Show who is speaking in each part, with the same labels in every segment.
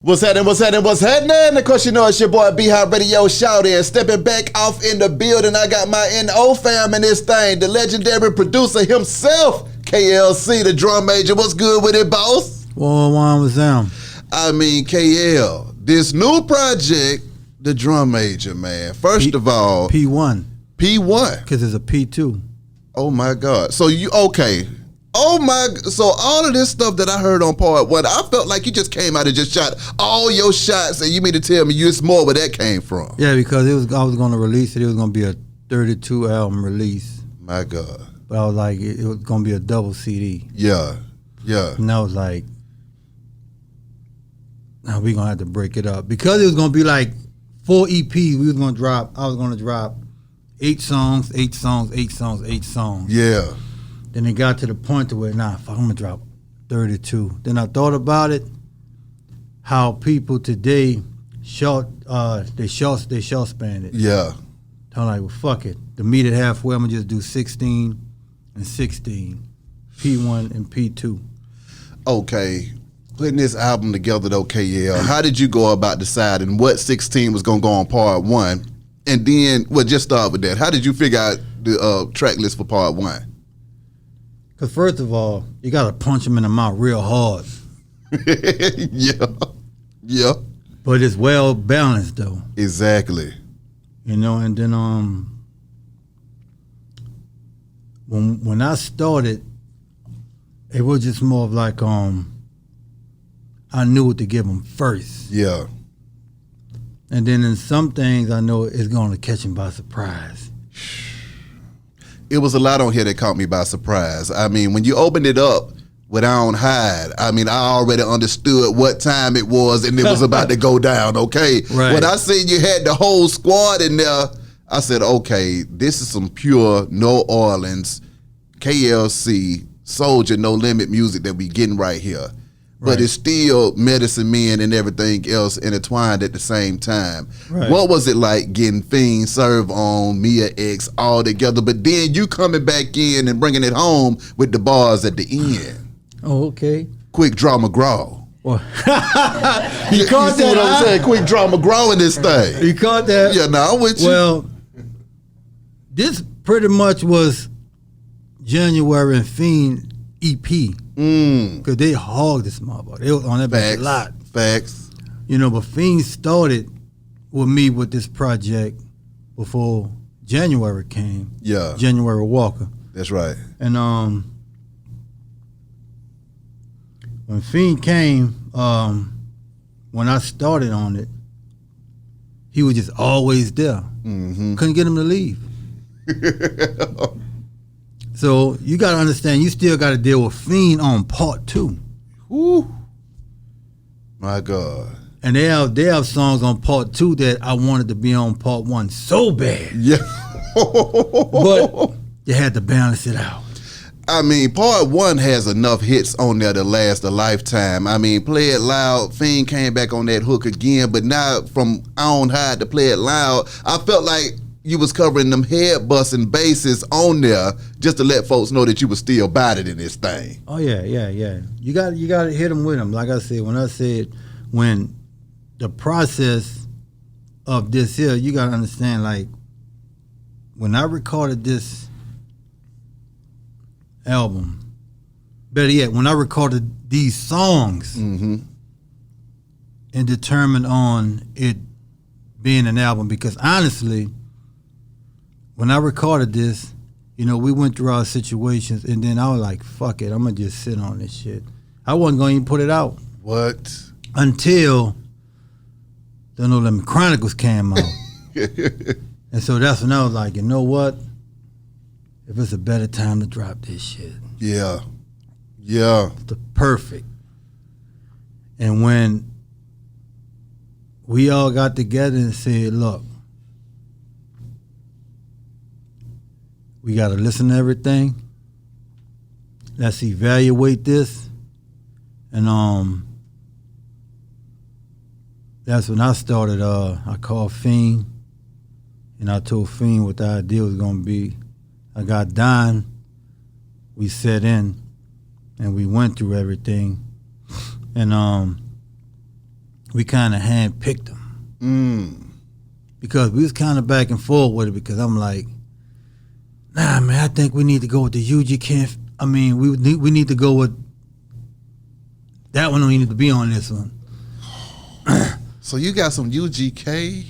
Speaker 1: What's happening? Of course, you know it's your boy B-Hop Radio Shout In. Stepping back off in the building, I got my N.O. fam in this thing. The legendary producer himself, KLC, the drum major. What's good with it, boss?
Speaker 2: One was them.
Speaker 1: I mean, KL, this new project, the drum major, man. First of all,
Speaker 2: P1.
Speaker 1: P1?
Speaker 2: Because it's a P2.
Speaker 1: Oh, my God. So you, okay. Oh my! So all of this stuff that I heard on part one, I felt like you just came out and just shot all your shots, and you mean to tell me it's more where that came from?
Speaker 2: Yeah, because I was going to release it. It was going to be a 32 album release.
Speaker 1: My God!
Speaker 2: But I was like, it was going to be a double CD.
Speaker 1: Yeah.
Speaker 2: And I was like, now we're going to have to break it up because it was going to be like 4 EPs. I was going to drop 8 songs.
Speaker 1: Yeah.
Speaker 2: Then it got to the point to where, I'm gonna drop 32. Then I thought about it, how people today they short span it.
Speaker 1: Yeah.
Speaker 2: I'm like, well, fuck it. To meet it halfway, I'm gonna just do 16 and 16, P1 and P2.
Speaker 1: Okay, putting this album together though, KL, how did you go about deciding what 16 was gonna go on part one? And then, just start with that. How did you figure out the track list for part one?
Speaker 2: Because first of all, you got to punch them in the mouth real hard.
Speaker 1: Yeah.
Speaker 2: But it's well balanced, though.
Speaker 1: Exactly.
Speaker 2: You know, and then when I started, it was just more of like I knew what to give them first.
Speaker 1: Yeah.
Speaker 2: And then in some things, I know it's going to catch them by surprise.
Speaker 1: It was a lot on here that caught me by surprise. I mean, when you opened it up with I Don't Hide, I mean, I already understood what time it was and it was about to go down, okay?
Speaker 2: Right.
Speaker 1: When I seen you had the whole squad in there, I said, okay, this is some pure New Orleans, KLC, Soulja, No Limit music that we getting right here. But
Speaker 2: Right.
Speaker 1: it's still Medicine Men and everything else intertwined at the same time.
Speaker 2: Right.
Speaker 1: What was it like getting Fiend, Serve On, Mia X all together, but then you coming back in and bringing it home with the bars at the end?
Speaker 2: Oh, okay.
Speaker 1: Quick Draw McGraw.
Speaker 2: Well,
Speaker 1: You
Speaker 2: caught
Speaker 1: see
Speaker 2: that,
Speaker 1: what I'm
Speaker 2: huh?
Speaker 1: saying? Quick Draw McGraw in this thing.
Speaker 2: You caught that?
Speaker 1: Yeah, no, I'm with you.
Speaker 2: Well, this pretty much was January and Fiend EP. Because they hogged this motherfucker. They was on that bitch a lot.
Speaker 1: Facts.
Speaker 2: You know, but Fiend started with me with this project before January came.
Speaker 1: Yeah.
Speaker 2: January Walker.
Speaker 1: That's right.
Speaker 2: And when Fiend came, when I started on it, he was just always there.
Speaker 1: Mm-hmm.
Speaker 2: Couldn't get him to leave. So you got to understand, you still got to deal with Fiend on part 2.
Speaker 1: Woo. My God.
Speaker 2: And they have songs on part 2 that I wanted to be on part 1 so bad.
Speaker 1: Yeah.
Speaker 2: But you had to balance it out.
Speaker 1: I mean, part 1 has enough hits on there to last a lifetime. I mean, Play It Loud, Fiend came back on that hook again, but now from I Don't Hide to Play It Loud, I felt like you was covering them head busting bases on there just to let folks know that you was still about it in this thing.
Speaker 2: Oh yeah. You got to hit them with them. Like I said, when the process of this here, you got to understand. Like when I recorded this album, better yet, when I recorded these songs
Speaker 1: Mm-hmm.
Speaker 2: and determined on it being an album, because honestly, when I recorded this, you know, we went through our situations, and then I was like, fuck it, I'm going to just sit on this shit. I wasn't going to even put it out.
Speaker 1: What?
Speaker 2: Until the No Limit Chronicles came out. And so that's when I was like, you know what? If it's a better time to drop this shit.
Speaker 1: Yeah.
Speaker 2: It's the perfect. And when we all got together and said, look, we got to listen to everything. Let's evaluate this. And that's when I started. I called Fiend, and I told Fiend what the idea was going to be. I got Don. We sat in, and we went through everything. And we kind of handpicked them. Because we was kind of back and forth with it, because I'm like, nah, man, I think we need to go with the UG Camp. I mean, we need to go with that one. Don't need to be on this one.
Speaker 1: So you got some UGK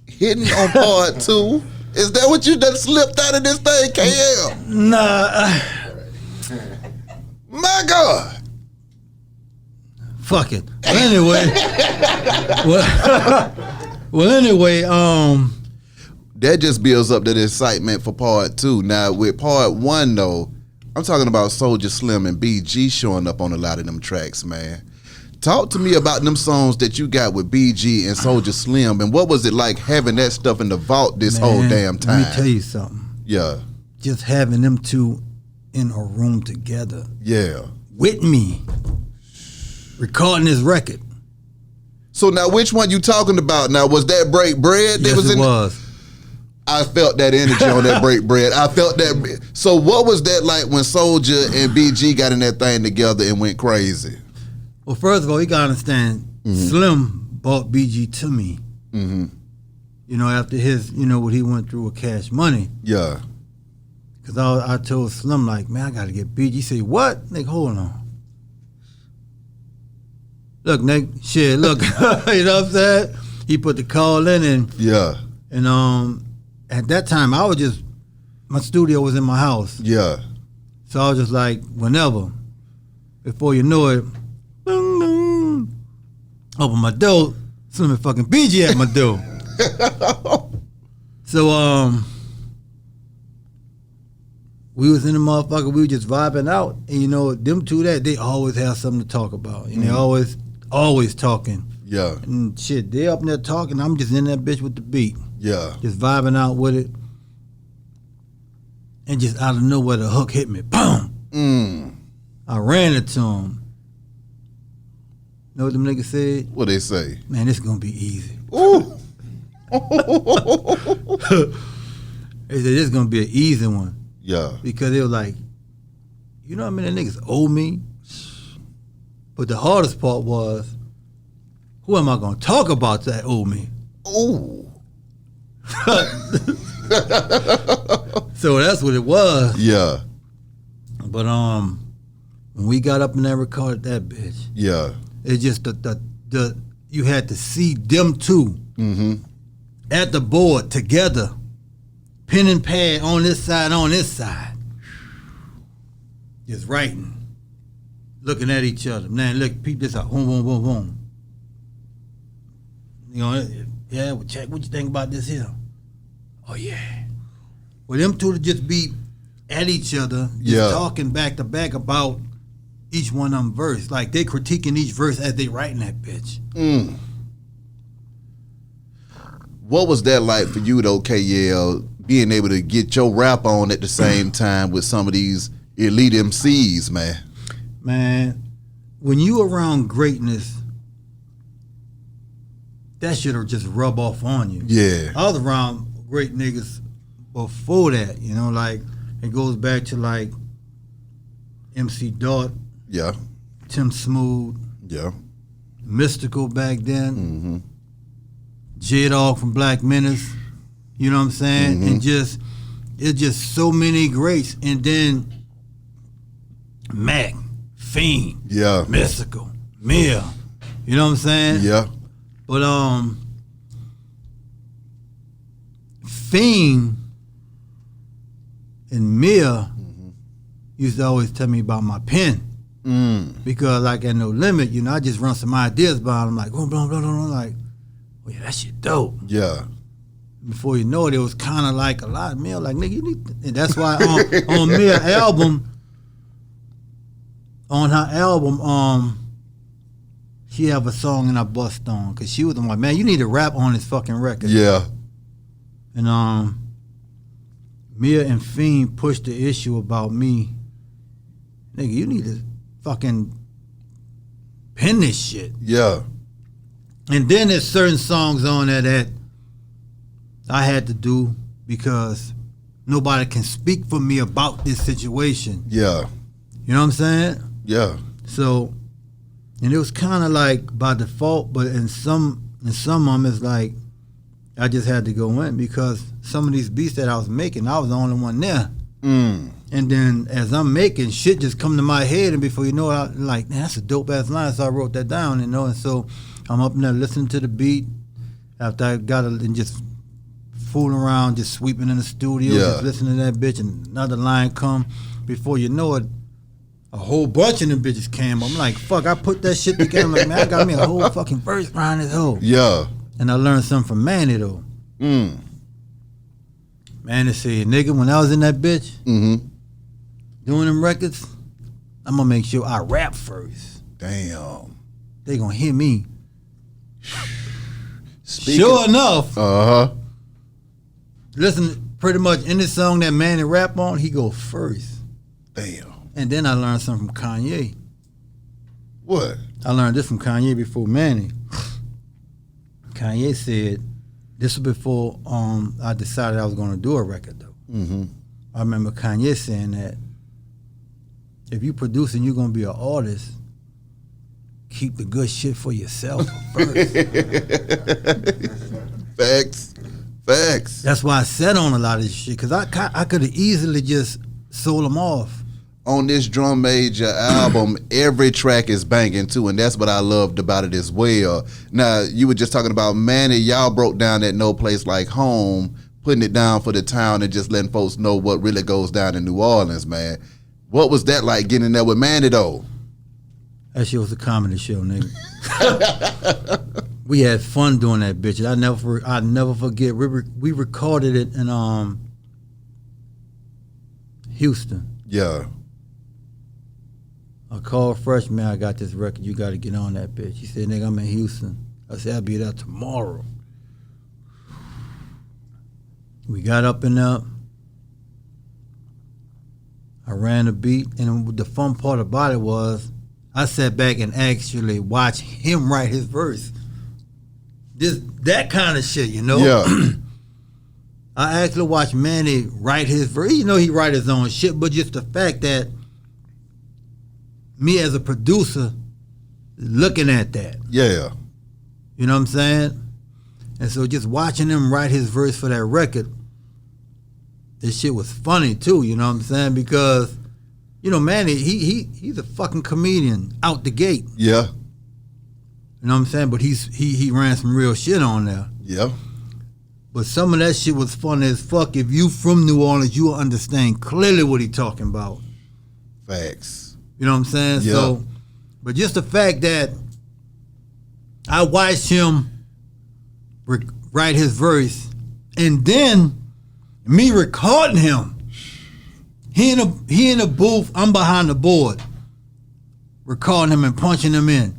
Speaker 1: hitting on part 2. Is that what you done slipped out of this thing, KL?
Speaker 2: Nah.
Speaker 1: My God.
Speaker 2: Fuck it. Well, anyway. well, anyway,
Speaker 1: that just builds up that excitement for part 2. Now with part 1 though, I'm talking about Soulja Slim and BG showing up on a lot of them tracks, man. Talk to me about them songs that you got with BG and Soulja Slim, and what was it like having that stuff in the vault this whole damn time?
Speaker 2: Let me tell you something.
Speaker 1: Yeah.
Speaker 2: Just having them two in a room together.
Speaker 1: Yeah.
Speaker 2: With me. Recording this record.
Speaker 1: So now which one you talking about now? Was that Break Bread?
Speaker 2: Yes, it was.
Speaker 1: I felt that energy on that Break Bread. I felt that. So what was that like when Soulja and BG got in that thing together and went crazy?
Speaker 2: Well, first of all, you gotta understand, Slim bought BG to me. You know, after his, you know, what he went through with Cash Money.
Speaker 1: Yeah.
Speaker 2: Cause I told Slim, like, man, I gotta get BG. He said, what? Nigga, hold on. Look, nigga, shit, look. You know what I'm saying? He put the call in, and at that time I was just, my studio was in my house.
Speaker 1: Yeah.
Speaker 2: So I was just like, whenever. Before you know it, boom, boom, open my door, Slim and fucking BG at my door. So we was in the motherfucker, we were just vibing out, and you know, them two they always have something to talk about, and they always talking.
Speaker 1: Yeah.
Speaker 2: And shit, they up there talking, I'm just in that bitch with the beat.
Speaker 1: Yeah.
Speaker 2: Just vibing out with it. And just out of nowhere, the hook hit me. Boom. I ran it to him. Know what them niggas said?
Speaker 1: What they say?
Speaker 2: Man, this gonna be easy.
Speaker 1: Ooh.
Speaker 2: They said this gonna be an easy one.
Speaker 1: Yeah.
Speaker 2: Because they were like, you know how many niggas owe me? But the hardest part was, who am I gonna talk about that owe me?
Speaker 1: Ooh.
Speaker 2: So that's what it was.
Speaker 1: Yeah.
Speaker 2: But when we got up and there recorded that bitch,
Speaker 1: Yeah.
Speaker 2: it's just the you had to see them two at the board together, pen and pad on this side, just writing, looking at each other. Man, look, peep this out. Boom, boom, boom, boom. You know, yeah, well, check, what you think about this here? Oh, yeah. Well, them two to just be at each other, just talking back to back about each one of them verse. Like, they critiquing each verse as they writing that bitch.
Speaker 1: What was that like for you, though, KL, being able to get your rap on at the same time with some of these elite MCs, man?
Speaker 2: Man, when you around greatness, that shit'll just rub off on you.
Speaker 1: Yeah.
Speaker 2: I was around great niggas before that, you know, like, it goes back to, like, MC Dot.
Speaker 1: Yeah.
Speaker 2: Tim Smooth.
Speaker 1: Yeah.
Speaker 2: Mystikal back then. J-Dog from Black Menace. You know what I'm saying? And it's just so many greats. And then Mac, Fiend, Mystikal, Mia. You know what I'm saying?
Speaker 1: Yeah.
Speaker 2: But Fiend and Mia used to always tell me about my pen. Because like at No Limit, you know, I just run some ideas by them, like, blah, blah, blah, blah, like, oh yeah, that shit dope.
Speaker 1: Yeah.
Speaker 2: Before you know it, it was kind of like a lot of Mia, like, nigga, you need to, and that's why on Mia album, on her album, she have a song and I bust on, because she was like, man, you need to rap on this fucking record.
Speaker 1: Yeah.
Speaker 2: And Mia and Fiend pushed the issue about me. Nigga, you need to fucking pen this shit.
Speaker 1: Yeah.
Speaker 2: And then there's certain songs on there that I had to do because nobody can speak for me about this situation.
Speaker 1: Yeah.
Speaker 2: You know what I'm saying?
Speaker 1: Yeah.
Speaker 2: So And it was kind of like by default, but in some of them, it's like I just had to go in because some of these beats that I was making, I was the only one there. And then as I'm making, shit just come to my head, and before you know it, I'm like, man, that's a dope ass line. So I wrote that down, you know. And so I'm up there listening to the beat after I got it and just fooling around, just sweeping in the studio, just listening to that bitch, and another line come. Before you know it, a whole bunch of them bitches came. I'm like, fuck, I put that shit together. I'm like, man, I got me a whole fucking verse behind this hoe.
Speaker 1: Yeah.
Speaker 2: And I learned something from Mannie, though. Mannie said, nigga, when I was in that bitch, doing them records, I'm going to make sure I rap first.
Speaker 1: Damn.
Speaker 2: They going to hear me. Sure enough. Listen, pretty much in this song that Mannie rap on, he go first.
Speaker 1: Damn.
Speaker 2: And then I learned something from Kanye.
Speaker 1: What?
Speaker 2: I learned this from Kanye before Mannie. Kanye said, this was before I decided I was going to do a record, though. I remember Kanye saying that if you produce and you're going to be an artist, keep the good shit for yourself first.
Speaker 1: Facts.
Speaker 2: That's why I sat on a lot of this shit, because I could have easily just sold them off.
Speaker 1: On this Drum Major album, every track is banging too, and that's what I loved about it as well. Now, you were just talking about Mannie. Y'all broke down that No Place Like Home, putting it down for the town and just letting folks know what really goes down in New Orleans, man. What was that like getting in there with Mannie, though?
Speaker 2: That shit was a comedy show, nigga. We had fun doing that bitch. I never forget. We recorded it in Houston.
Speaker 1: Yeah.
Speaker 2: I called Fresh, man, I got this record, you got to get on that bitch. He said, nigga, I'm in Houston. I said, I'll be there tomorrow. We got up and up. I ran the beat, and the fun part about it was I sat back and actually watched him write his verse. That kind of shit, you know?
Speaker 1: Yeah.
Speaker 2: I actually watched Mannie write his verse. You know he write his own shit, but just the fact that me as a producer looking at that.
Speaker 1: Yeah.
Speaker 2: You know what I'm saying? And so just watching him write his verse for that record, this shit was funny too, you know what I'm saying? Because, you know, Mannie, he's a fucking comedian out the gate.
Speaker 1: Yeah.
Speaker 2: You know what I'm saying? But he ran some real shit on there.
Speaker 1: Yeah.
Speaker 2: But some of that shit was funny as fuck. If you from New Orleans, you'll understand clearly what he talking about.
Speaker 1: Facts.
Speaker 2: You know what I'm saying?
Speaker 1: Yeah.
Speaker 2: So, but just the fact that I watched him write his verse, and then me recording him. He in a booth, I'm behind the board, recording him and punching him in.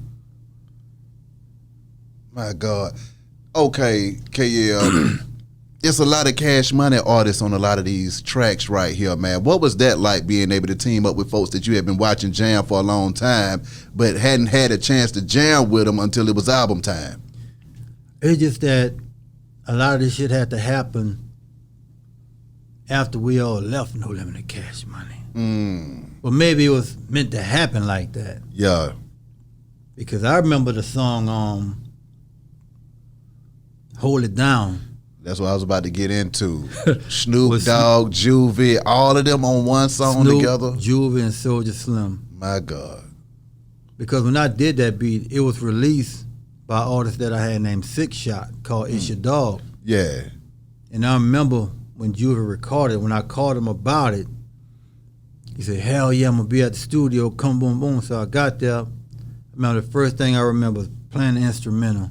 Speaker 1: My God. Okay, KL. It's a lot of Cash Money artists on a lot of these tracks right here, man. What was that like, being able to team up with folks that you had been watching jam for a long time, but hadn't had a chance to jam with them until it was album time?
Speaker 2: It's just that a lot of this shit had to happen after we all left No Limit Cash Money. Well, maybe it was meant to happen like that.
Speaker 1: Yeah.
Speaker 2: Because I remember the song Hold It Down.
Speaker 1: That's what I was about to get into. Snoop Dogg, Juvie, all of them on one song together.
Speaker 2: Juvie and Soulja Slim.
Speaker 1: My God.
Speaker 2: Because when I did that beat, it was released by an artist that I had named Six Shot called It's Your Dog.
Speaker 1: Yeah.
Speaker 2: And I remember when Juvie recorded, when I called him about it, he said, hell yeah, I'm going to be at the studio, come boom boom. So I got there. I remember the first thing I remember was playing the instrumental.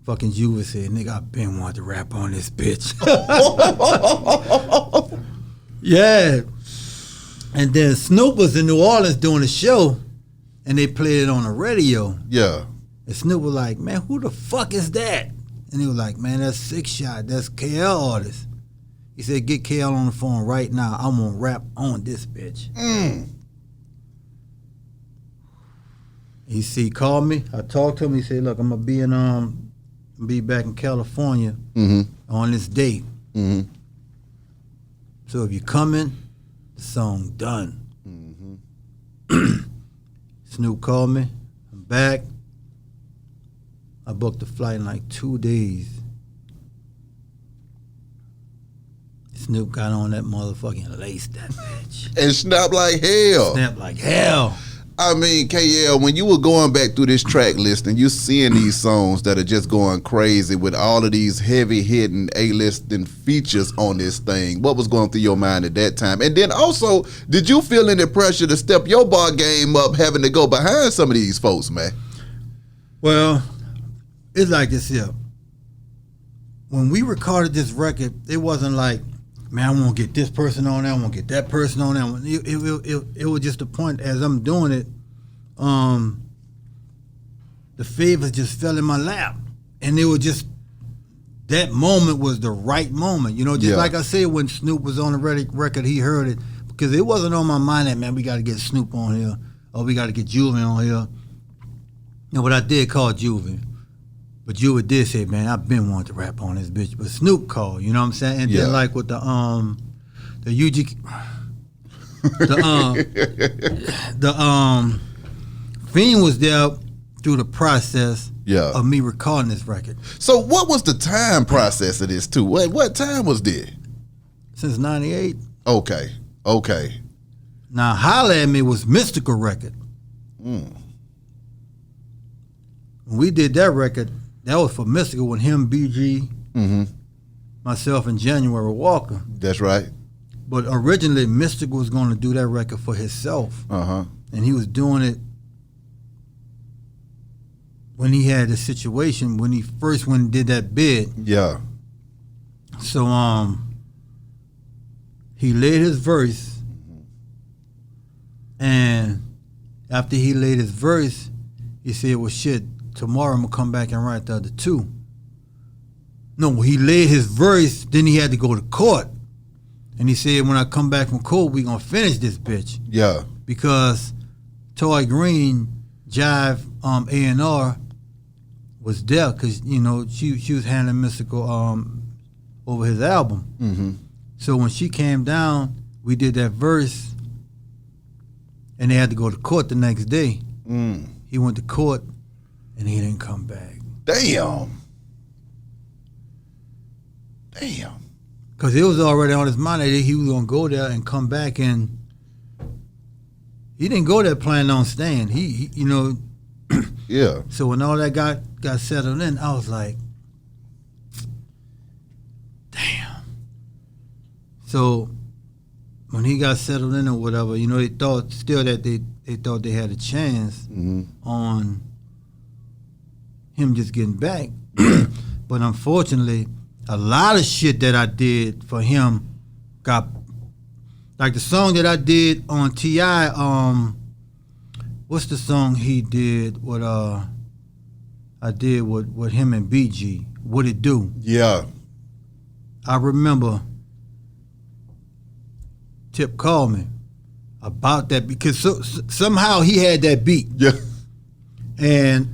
Speaker 2: Fucking Juvie said, nigga, I been wanting to rap on this bitch. Yeah. And then Snoop was in New Orleans doing a show, and they played it on the radio.
Speaker 1: Yeah.
Speaker 2: And Snoop was like, man, who the fuck is that? And he was like, man, that's Six Shot. That's KL artist. He said, get KL on the phone right now. I'm going to rap on this bitch. He called me. I talked to him. He said, look, I'm going to be back in California on this date. So if you're coming, the song done. Snoop called me. I'm back. I booked a flight in like 2 days. Snoop got on that motherfucking lace that bitch.
Speaker 1: And snap like hell.
Speaker 2: Snap like hell.
Speaker 1: I mean, KL, when you were going back through this track list and you seeing these songs that are just going crazy with all of these heavy hitting A-listing features on this thing, what was going through your mind at that time? And then also, did you feel any pressure to step your bar game up having to go behind some of these folks, man?
Speaker 2: Well, it's like this here. When we recorded this record, it wasn't like, man, I want to get this person on there, I want to get that person on there. It was just a point as I'm doing it, the favors just fell in my lap. And it was just, that moment was the right moment. You know, just like I said, when Snoop was on the record, he heard it. Because it wasn't on my mind that, man, we got to get Snoop on here, or we got to get Juvenile on here. You know, but I did call Juvenile. But Juvie did say, man, I've been wanting to rap on this bitch. But Snoop called, you know what I'm saying? And then like with the UG, the Fiend was there through the process of me recording this record.
Speaker 1: So what was the time process of this too? What time was this?
Speaker 2: Since 98.
Speaker 1: Okay.
Speaker 2: Now Holla at Me was Mystikal record.
Speaker 1: Mm.
Speaker 2: When we did that record, that was for Mystikal when him, BG, myself, and January Walker.
Speaker 1: That's right.
Speaker 2: But originally, Mystikal was going to do that record for himself. And he was doing it when he had the situation, when he first went and did that bid.
Speaker 1: Yeah.
Speaker 2: So he laid his verse, and after he laid his verse, he said, well, shit, tomorrow I'm going to come back and write the other two. No, he laid his verse, then he had to go to court. And he said, when I come back from court, we going to finish this bitch.
Speaker 1: Yeah.
Speaker 2: Because Toy Green, Jive, A&R was there because, you know, she was handling Mystikal over his album. So when she came down, we did that verse, and they had to go to court the next day. He went to court, and he didn't come back.
Speaker 1: Damn.
Speaker 2: Because it was already on his mind that he was going to go there and come back, and he didn't go there planning on staying. He you know.
Speaker 1: Yeah.
Speaker 2: So when all that got settled in, I was like, damn. So when he got settled in or whatever, you know, they thought still that they thought they had a chance on him just getting back. But unfortunately, a lot of shit that I did for him got, like the song that I did on T.I., what's the song he did with I did with him and BG, What It Do?
Speaker 1: Yeah.
Speaker 2: I remember Tip called me about that because somehow he had that beat.
Speaker 1: Yeah.
Speaker 2: And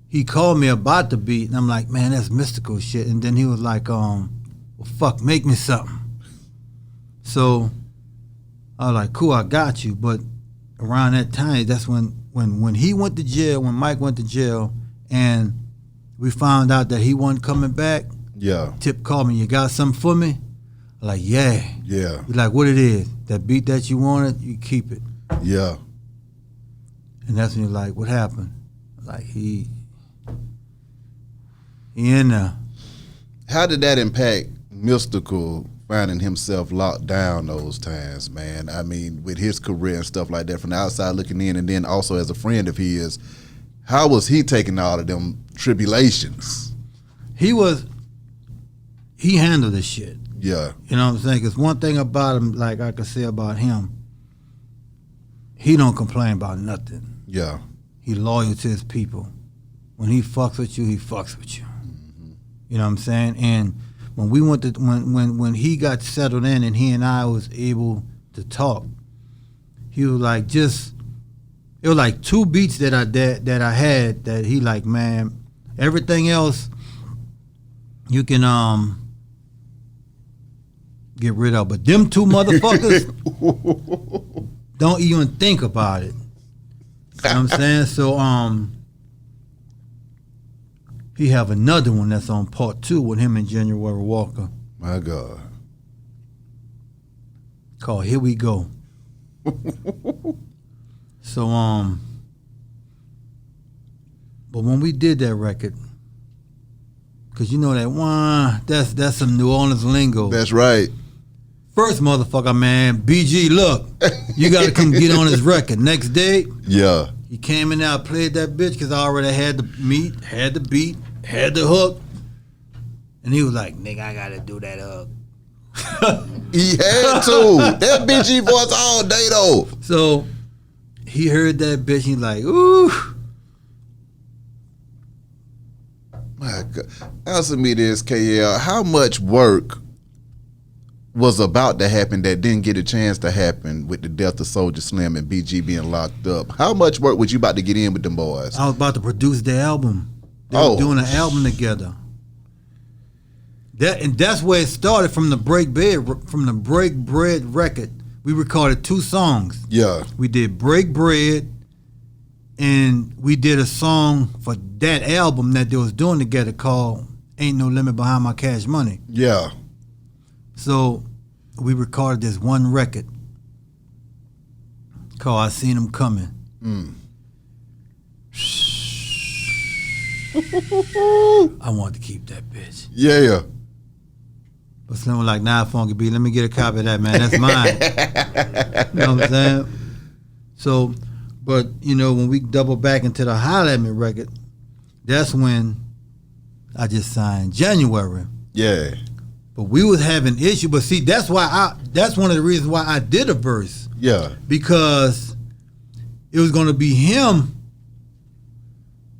Speaker 2: he called me about the beat, and I'm like, man, that's Mystikal shit. And then he was like, well, fuck, make me something. So I was like, cool, I got you. But around that time, that's when he went to jail, when Mike went to jail, and we found out that he wasn't coming back.
Speaker 1: Yeah.
Speaker 2: Tip called me, you got something for me? I'm like, yeah.
Speaker 1: Yeah.
Speaker 2: He's like, what it is? That beat that you wanted, you keep it.
Speaker 1: Yeah.
Speaker 2: And that's when you're like, what happened? Like, he in there.
Speaker 1: How did that impact Mystikal finding himself locked down those times, man? I mean, with his career and stuff like that from the outside looking in, and then also as a friend of his, how was he taking all of them tribulations? He
Speaker 2: handled this shit.
Speaker 1: Yeah.
Speaker 2: You know what I'm saying? Because one thing about him, like I could say about him, he don't complain about nothing.
Speaker 1: Yeah.
Speaker 2: He loyal to his people. When he fucks with you, he fucks with you. You know what I'm saying? And when we went to when he got settled in and he and I was able to talk, he was like, it was like two beats that I had that he like, man, everything else you can get rid of, but them two motherfuckers don't even think about it. You know what I'm saying? So he have another one that's on part 2 with him and January Walker.
Speaker 1: My God.
Speaker 2: Called Here We Go. So but when we did that record, cause you know that one, that's some New Orleans lingo.
Speaker 1: That's right.
Speaker 2: First motherfucker, man, BG, look, you gotta come get on this record. Next day,
Speaker 1: Yeah.
Speaker 2: he came in there, I played that bitch because I already had the meat, had the beat, had the hook. And he was like, nigga, I gotta do that hook.
Speaker 1: He had to. That BG voice all day though.
Speaker 2: So he heard that bitch, he's like, ooh.
Speaker 1: My God. Answer me this, KL. How much work was about to happen that didn't get a chance to happen with the death of Soulja Slim and BG being locked up? How much work was you about to get in with them boys?
Speaker 2: I was about to produce the album. They were doing an album together. That's where it started from the Break Bread record. We recorded 2 songs.
Speaker 1: Yeah.
Speaker 2: We did Break Bread, and we did a song for that album that they was doing together called Ain't No Limit Behind My Cash Money.
Speaker 1: Yeah.
Speaker 2: So we recorded this one record called I Seen Him Coming. I wanted to keep that bitch.
Speaker 1: Yeah.
Speaker 2: But Slim was like, nah, Funky B, let me get a copy of that, man. That's mine. You know what I'm saying? So, but, you know, when we double back into the Holla At Me record, that's when I just signed January.
Speaker 1: Yeah.
Speaker 2: But we was having issue. But see, that's one of the reasons why I did a verse.
Speaker 1: Yeah.
Speaker 2: Because it was gonna be him,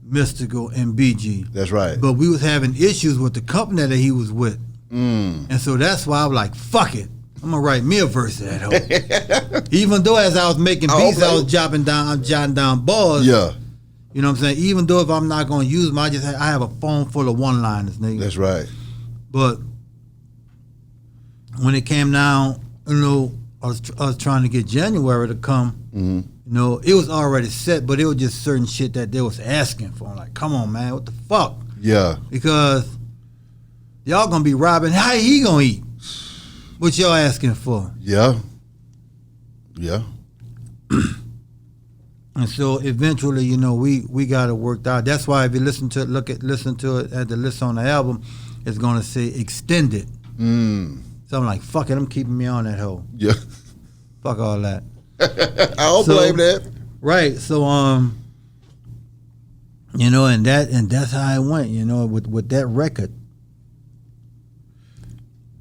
Speaker 2: Mystikal, and BG.
Speaker 1: That's right.
Speaker 2: But we was having issues with the company that he was with. And so that's why I was like, fuck it. I'm gonna write me a verse of that hoe. Even though as I was making beats, I was jotting down bars.
Speaker 1: Yeah.
Speaker 2: You know what I'm saying? Even though if I'm not gonna use them, I have a phone full of one-liners, nigga.
Speaker 1: That's right.
Speaker 2: But when it came down, you know, I was trying to get January to come. You know, it was already set, but it was just certain shit that they was asking for. I'm like, come on, man, what the fuck?
Speaker 1: Yeah.
Speaker 2: Because y'all gonna be robbing. How he gonna eat? What y'all asking for?
Speaker 1: Yeah. Yeah.
Speaker 2: And so eventually, you know, we got it worked out. That's why if you listen to it at the list on the album, it's gonna say extended. So I'm like, fuck it, I'm keeping me on that hoe.
Speaker 1: Yeah.
Speaker 2: Fuck all that.
Speaker 1: I don't blame that.
Speaker 2: Right. So you know, and that's how it went, you know, with that record.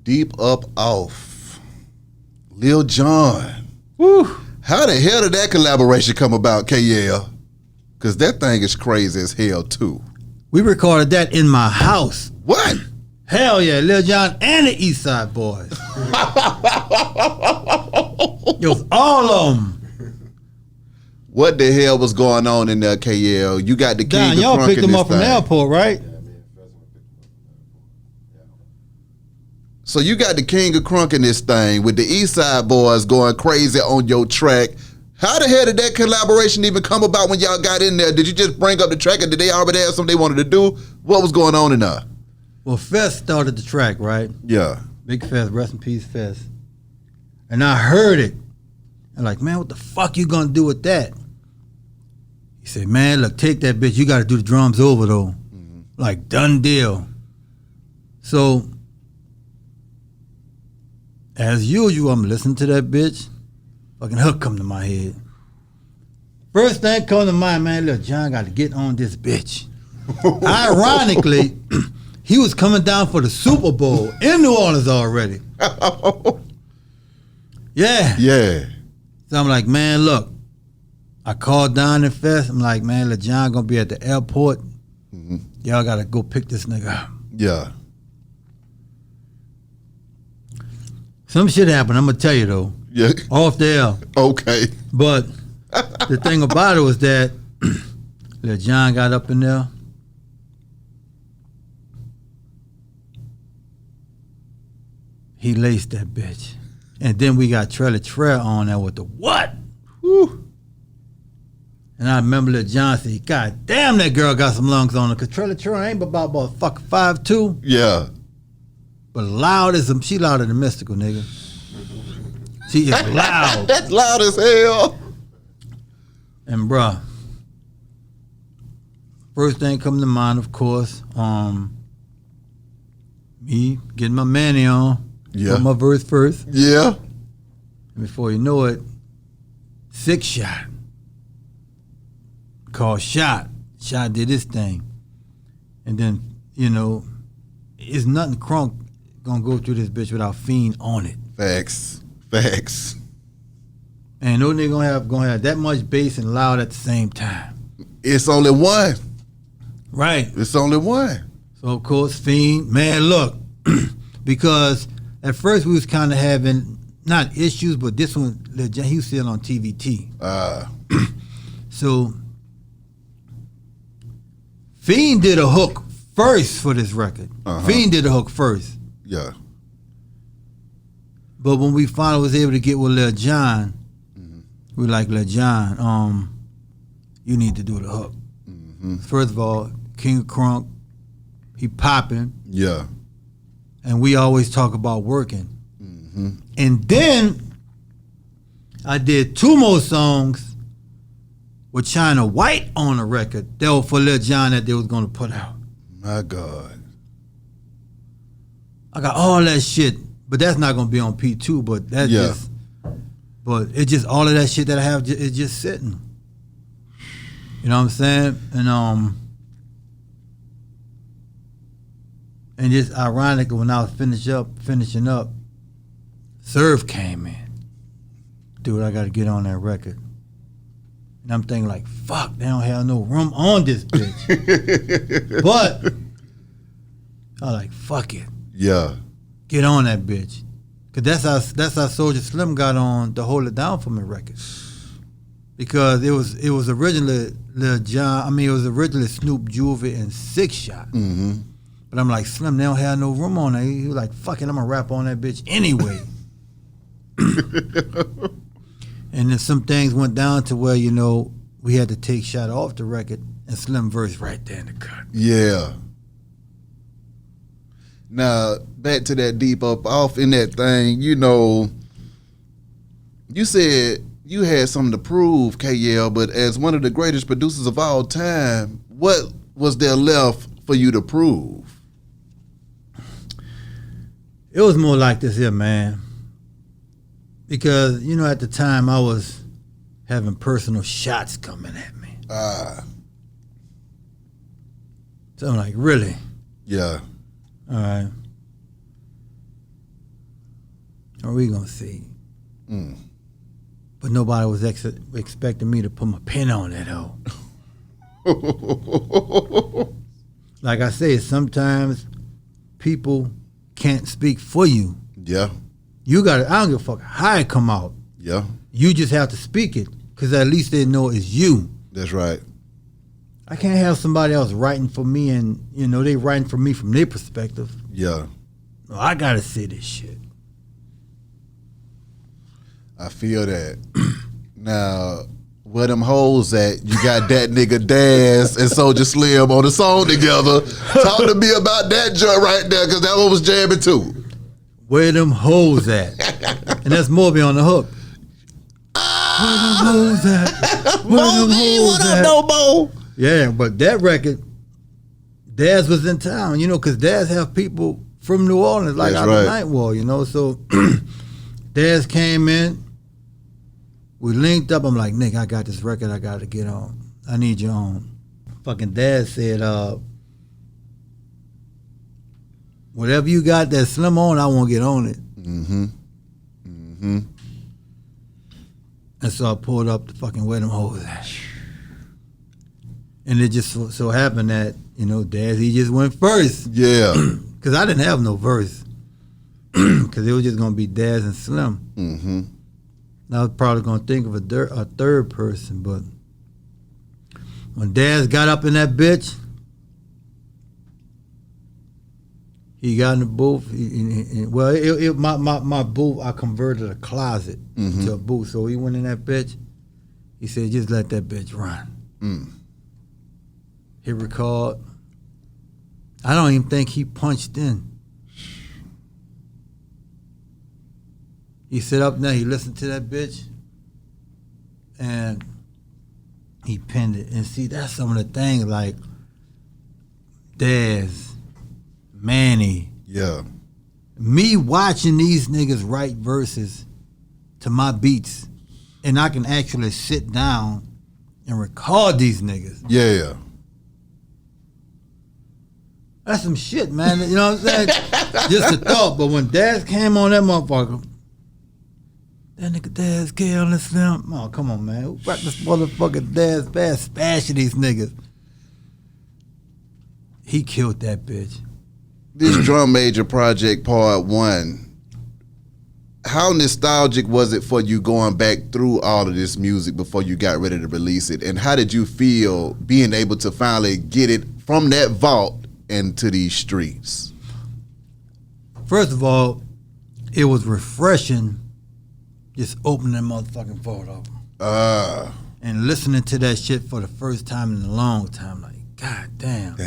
Speaker 1: Deep Up Off. Lil Jon.
Speaker 2: Woo.
Speaker 1: How the hell did that collaboration come about, KL? Because that thing is crazy as hell, too.
Speaker 2: We recorded that in my house.
Speaker 1: What?
Speaker 2: Hell yeah, Lil Jon and the East Side Boys. It was all of them.
Speaker 1: What the hell was going on in there, KL? You got the king of
Speaker 2: y'all
Speaker 1: crunk
Speaker 2: picked
Speaker 1: in
Speaker 2: them
Speaker 1: this
Speaker 2: up from the
Speaker 1: thing.
Speaker 2: airport, right?
Speaker 1: So you got the king of crunk in this thing with the East Side Boys going crazy on your track. How the hell did that collaboration even come about when y'all got in there? Did you just bring up the track, or did they already have something they wanted to do? What was going on in there?
Speaker 2: Well, Fest started the track, right?
Speaker 1: Yeah.
Speaker 2: Big Fest, rest in peace, Fest. And I heard it. I'm like, man, what the fuck you gonna do with that? He said, man, look, take that bitch. You gotta do the drums over though. Like, done deal. So, as usual, I'm listening to that bitch. Fucking hook come to my head. First thing come to mind, man, Lil Jon got to get on this bitch. Ironically, he was coming down for the Super Bowl in New Orleans already. Yeah.
Speaker 1: Yeah.
Speaker 2: So I'm like, man, look. I called Don and Fest. I'm like, man, Lil Jon gonna be at the airport. Y'all gotta go pick this nigga up.
Speaker 1: Yeah.
Speaker 2: Some shit happened, I'm gonna tell you though.
Speaker 1: Yeah.
Speaker 2: Off the air.
Speaker 1: Okay.
Speaker 2: But the thing about it was that Lil Jon got up in there. He laced that bitch. And then we got Trailer Trail on there with the what? Woo. And I remember Lil Jon said, God damn, that girl got some lungs on her. Because Trilla ain't about fucking 5'2".
Speaker 1: Yeah.
Speaker 2: But loud as she louder than Mystikal, nigga. She is loud.
Speaker 1: That's loud as hell.
Speaker 2: And bruh, first thing come to mind, of course, me getting my Mannie on.
Speaker 1: Yeah.
Speaker 2: Put my verse first.
Speaker 1: Yeah.
Speaker 2: And before you know it, 6 Shot. Called Shot. Shot did his thing. And then, you know, it's nothing crunk gonna go through this bitch without Fiend on it.
Speaker 1: Facts.
Speaker 2: And no nigga gonna have that much bass and loud at the same time.
Speaker 1: It's only one.
Speaker 2: Right.
Speaker 1: It's only one.
Speaker 2: So of course, Fiend, man, look, because at first we was kind of having not issues, but this one, he was still on TVT. So Fiend did a hook first for this record. Fiend did a hook first.
Speaker 1: Yeah.
Speaker 2: But when we finally was able to get with Lil Jon, we like, Lil Jon, you need to do the hook. First of all, King of Crunk, he popping.
Speaker 1: Yeah.
Speaker 2: And we always talk about working. And then I did 2 more songs with China White on the record that were for Lil Jon that they was gonna put out.
Speaker 1: My God.
Speaker 2: I got all that shit, but that's not gonna be on P2, but that's just, but it's just all of that shit that I have is just sitting. You know what I'm saying? And just ironic, when I was finishing up, Serve came in. Dude, I gotta get on that record. And I'm thinking like, fuck, they don't have no room on this bitch. But I like, fuck it.
Speaker 1: Yeah.
Speaker 2: Get on that bitch. Cause that's how Soulja Slim got on the Hold It Down For Me record. Because it was originally Lil Jon, it was originally Snoop, Juve, and 6 Shot. But I'm like, Slim, they don't have no room on it. He was like, fuck it, I'm gonna rap on that bitch anyway. And then some things went down to where, you know, we had to take Shot off the record and Slim verse right there in the cut.
Speaker 1: Yeah. Now, back to that deep up off in that thing, you know, you said you had something to prove, KL, but as one of the greatest producers of all time, what was there left for you to prove?
Speaker 2: It was more like this here, man. Because, you know, at the time I was having personal shots coming at me. So I'm like, really?
Speaker 1: Yeah.
Speaker 2: All right. Are we gonna see? But nobody was expecting me to put my pen on it, though. Like I said, sometimes people can't speak for you.
Speaker 1: Yeah.
Speaker 2: You got to, I don't give a fuck how it come out.
Speaker 1: Yeah.
Speaker 2: You just have to speak it, because at least they know it's you.
Speaker 1: That's right.
Speaker 2: I can't have somebody else writing for me and, you know, they writing for me from their perspective.
Speaker 1: Yeah.
Speaker 2: No, I got to say this shit.
Speaker 1: I feel that. Now, where them hoes at? You got that nigga Daz and Soulja Slim on the song together. Talk to me about that joint right there, because that one was jamming too.
Speaker 2: Where them hoes at? And that's Moby on the hook. Where them hoes at? Where them hoes at?
Speaker 1: No more.
Speaker 2: Yeah, but that record, Daz was in town, you know, because Daz have people from New Orleans, like
Speaker 1: That's
Speaker 2: out
Speaker 1: right.
Speaker 2: of Night Wall, you know. So Daz came in, we linked up. I'm like, Nick, I got this record I got to get on. I need you on. Fucking Daz said, whatever you got that Slim on, I won't get on it. And so I pulled up the fucking Where Them Hoes At. And it just so happened that, you know, Daz, he just went first.
Speaker 1: Yeah.
Speaker 2: Because I didn't have no verse. Because it was just going to be Daz and Slim. I was probably going to think of a third person, but when Daz got up in that bitch, he got in the booth. My booth, I converted a closet to a booth. So he went in that bitch, He said, just let that bitch run. Hit record. I don't even think he punched in. He sit up there, he listened to that bitch, and he pinned it. And see, that's some of the things like Daz, Mannie.
Speaker 1: Yeah.
Speaker 2: Me watching these niggas write verses to my beats, and I can actually sit down and record these niggas.
Speaker 1: Yeah.
Speaker 2: That's some shit, man. You know what I'm saying? Just a thought. But when Daz came on that motherfucker, that nigga Daz KLC, oh, come on, man. Who brought this motherfucker Daz fast spashing these niggas? He killed that bitch.
Speaker 1: This Drum Major Project Part 1, how nostalgic was it for you going back through all of this music before you got ready to release it? And how did you feel being able to finally get it from that vault into these streets?
Speaker 2: First of all, it was refreshing just opening that motherfucking vault up. And listening to that shit for the first time in a long time. Like, God damn.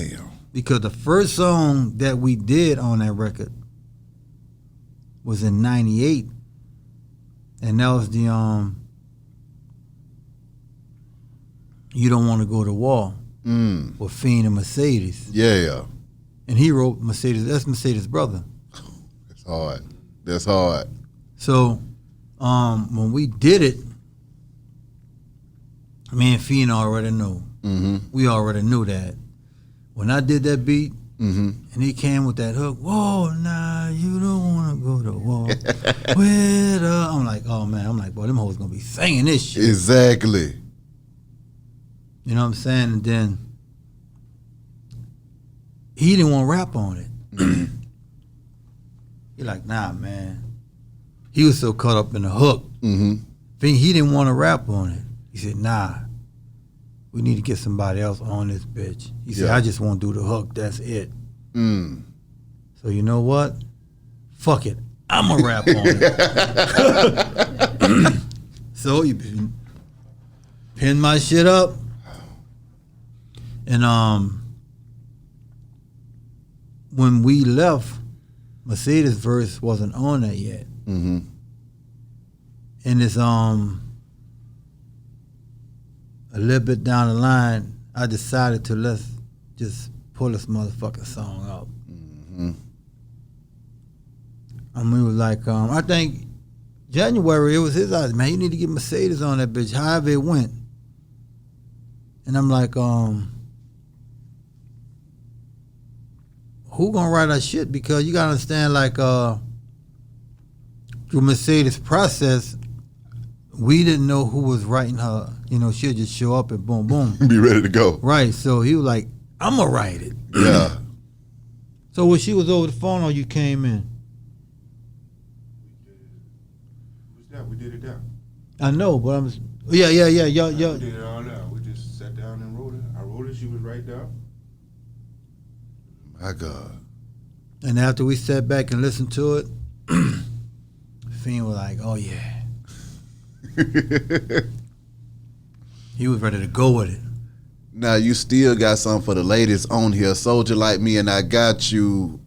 Speaker 2: Because the first song that we did on that record was in 98. And that was the You Don't Want to Go to War with Fiend and Mercedes.
Speaker 1: Yeah.
Speaker 2: And he wrote Mercedes, that's Mercedes' brother.
Speaker 1: That's hard.
Speaker 2: So when we did it, me and Fiend already knew. We already knew that. When I did that beat, and he came with that hook, whoa, nah, you don't want to go to war. I'm like, oh man, boy, them hoes gonna be singing this shit.
Speaker 1: Exactly.
Speaker 2: You know what I'm saying? And then he didn't want to rap on it. He like, nah, man. He was so caught up in the hook. He didn't want to rap on it. He said, nah, we need to get somebody else on this bitch. He said, I just want to do the hook, that's it. So you know what? Fuck it, I'ma rap on it. So you pin my shit up, and when we left, Mercedes' verse wasn't on that yet. And it's a little bit down the line, I decided to let's just pull this motherfucking song up. And we was like, I think January, it was his idea, man, you need to get Mercedes on that bitch, however it went. And I'm like, who gonna write our shit? Because you gotta understand, like, through Mercedes' process, we didn't know who was writing her. You know, she'll just show up and boom, boom.
Speaker 1: Be ready to go.
Speaker 2: Right, so he was like, I'm gonna write it.
Speaker 1: Yeah.
Speaker 2: So when she was over the phone or you came in?
Speaker 3: We did it down.
Speaker 2: I know, but I'm... Yeah.
Speaker 3: We did it all out. We just sat down and wrote it. I wrote it, she was right there.
Speaker 1: My God.
Speaker 2: And after we sat back and listened to it, Fiend was like, oh yeah. He was ready to go with it.
Speaker 1: Now you still got something for the ladies on here. Soulja Like Me and I Got You.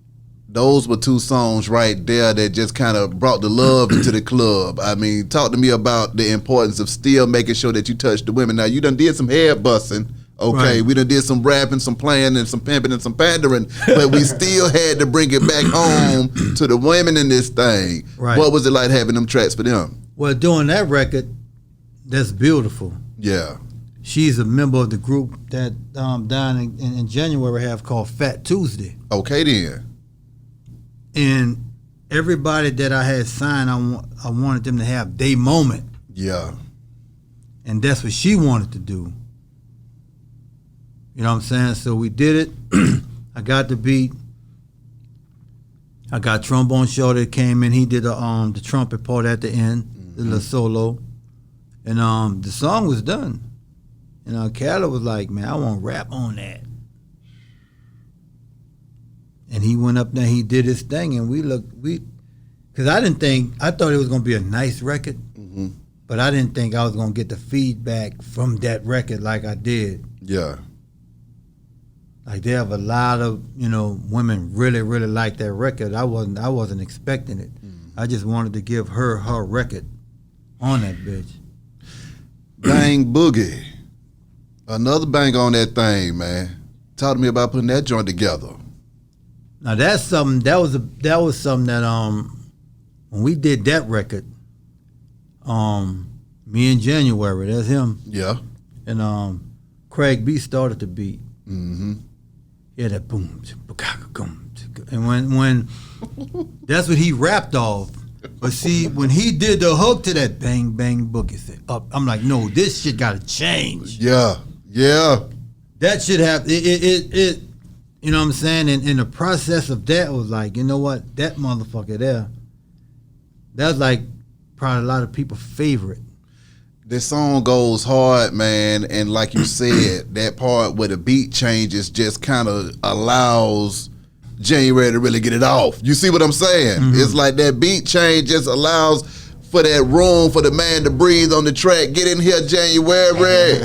Speaker 1: Those were two songs right there that just kind of brought the love into the club. I mean, talk to me about the importance of still making sure that you touch the women. Now you done did some head busting. Okay,
Speaker 2: Right.
Speaker 1: We done did some rapping, some playing, and some pimping and some pandering, but we still had to bring it back home to the women in this thing.
Speaker 2: Right.
Speaker 1: What was it like having them tracks for them?
Speaker 2: Well, doing that record, that's beautiful.
Speaker 1: Yeah.
Speaker 2: She's a member of the group that down in January have called Fat Tuesday.
Speaker 1: Okay then.
Speaker 2: And everybody that I had signed, I wanted them to have their moment.
Speaker 1: Yeah.
Speaker 2: And that's what she wanted to do. You know what I'm saying? So we did it. I got the beat. I got Trombone Shorty that came in. He did the trumpet part at the end, the little solo. And the song was done. And Calla was like, man, I want to rap on that. And he went up there, he did his thing, and because I thought it was going to be a nice record. but I didn't think I was gonna get the feedback from that record like I did.
Speaker 1: Yeah.
Speaker 2: Like they have a lot of, women really, really like that record. I wasn't expecting it. I just wanted to give her record on that bitch.
Speaker 1: Bang Boogie. Another bang on that thing, man. Talk to me about putting that joint together.
Speaker 2: Now that's something that was something that when we did that record, me and January, that's him.
Speaker 1: Yeah.
Speaker 2: And Craig B started the beat.
Speaker 1: Mm-hmm.
Speaker 2: Yeah, that boom, and when that's what he rapped off. But see, when he did the hook to that bang bang boogie up, I'm like, no, this shit gotta change.
Speaker 1: Yeah,
Speaker 2: that should have it. You know what I'm saying? And in the process of that was like, you know what, that motherfucker there, that's like probably a lot of people's favorite.
Speaker 1: This song goes hard, man, and like you said, that part where the beat changes just kind of allows January to really get it off. You see what I'm saying? Mm-hmm. It's like that beat change just allows for that room for the man to breathe on the track. Get in here, January.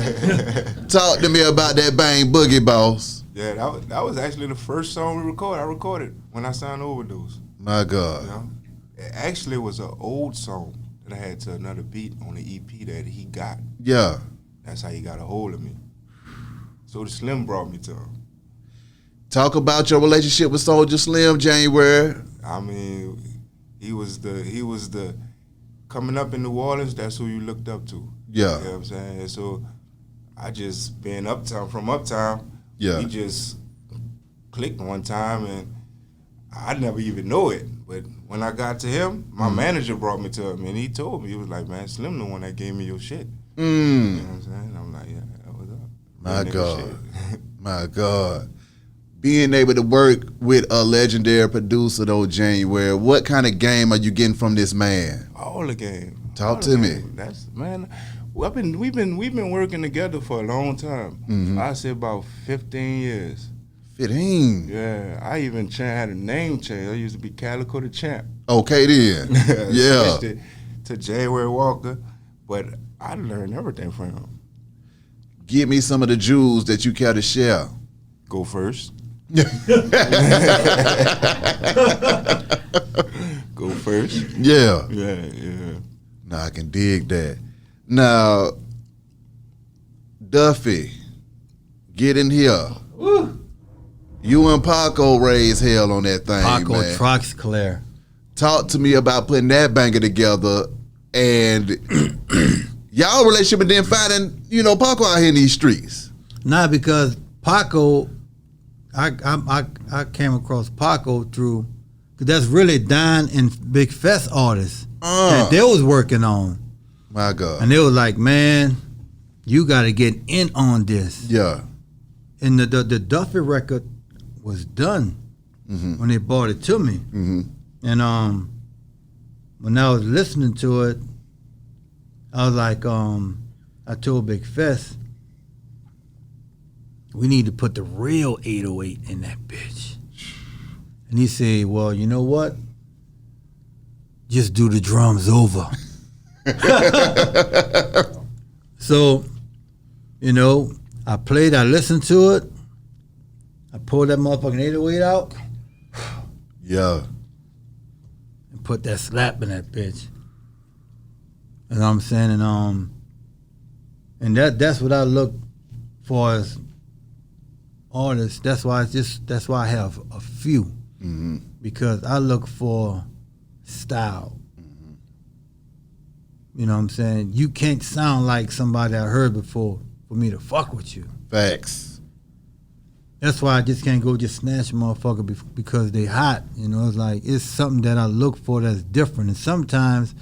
Speaker 1: Talk to me about that Bang Boogie, boss.
Speaker 3: Yeah, that was actually the first song we recorded. I recorded when I signed Overdose.
Speaker 1: My God.
Speaker 3: You know? It actually was an old song that I had to another beat on the EP that he got.
Speaker 1: Yeah.
Speaker 3: That's how he got a hold of me. So the Slim brought me to him.
Speaker 1: Talk about your relationship with Soulja Slim, January.
Speaker 3: I mean, he was the coming up in New Orleans, that's who you looked up to.
Speaker 1: Yeah.
Speaker 3: You know what I'm saying? So I just being from Uptown,
Speaker 1: yeah.
Speaker 3: We just clicked one time and I never even know it. But when I got to him, my manager brought me to him and he told me, he was like, man, Slim the one that gave me your shit. You know what I'm saying? I'm like, yeah, that was up.
Speaker 1: My God. My God. Being able to work with a legendary producer though, January, what kind of game are you getting from this man?
Speaker 3: All the game.
Speaker 1: Talk to me.
Speaker 3: That's, man, we've been working together for a long time.
Speaker 1: Mm-hmm.
Speaker 3: I say about 15 years.
Speaker 1: 15?
Speaker 3: Yeah, I even had a name change. I used to be Calico the Champ.
Speaker 1: Okay then. Yeah.
Speaker 3: Switched it to January Walker, but I learned everything from him.
Speaker 1: Give me some of the jewels that you care to share.
Speaker 3: Go first. Go first.
Speaker 1: Yeah.
Speaker 3: Yeah.
Speaker 1: Now I can dig that. Now, Duffy, get in here.
Speaker 2: Woo.
Speaker 1: You and Paco raised hell on that thing,
Speaker 2: Paco
Speaker 1: man.
Speaker 2: Troxclair.
Speaker 1: Talk to me about putting that banger together and y'all relationship and then finding, Paco out here in these streets.
Speaker 2: Nah, because Paco, I came across Paco through, because that's really Don and Big Fest artists that they was working on.
Speaker 1: My God.
Speaker 2: And they was like, man, you got to get in on this.
Speaker 1: Yeah.
Speaker 2: And the Duffy record was done when they brought it to me.
Speaker 1: Mm-hmm.
Speaker 2: And when I was listening to it, I was like, I told Big Fest, we need to put the real 808 in that bitch. And he said, well, you know what? Just do the drums over. So, I listened to it. I pulled that motherfucking 808 out.
Speaker 1: Yeah.
Speaker 2: And put that slap in that bitch. You know what I'm saying? And that's what I look for as artists. That's why I have a few.
Speaker 1: Mm-hmm.
Speaker 2: Because I look for style. Mm-hmm. You know what I'm saying? You can't sound like somebody I heard before for me to fuck with you.
Speaker 1: Facts.
Speaker 2: That's why I just can't go just snatch a motherfucker because they hot. It's like, it's something that I look for that's different. And sometimes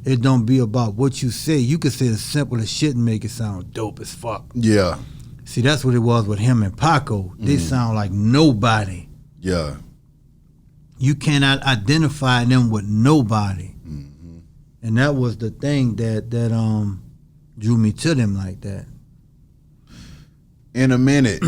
Speaker 2: it don't be about what you say. You can say the simplest shit and make it sound dope as fuck.
Speaker 1: Yeah.
Speaker 2: See, that's what it was with him and Paco. They sound like nobody.
Speaker 1: Yeah.
Speaker 2: You cannot identify them with nobody. Mm-hmm. And that was the thing that drew me to them like that.
Speaker 1: In a minute,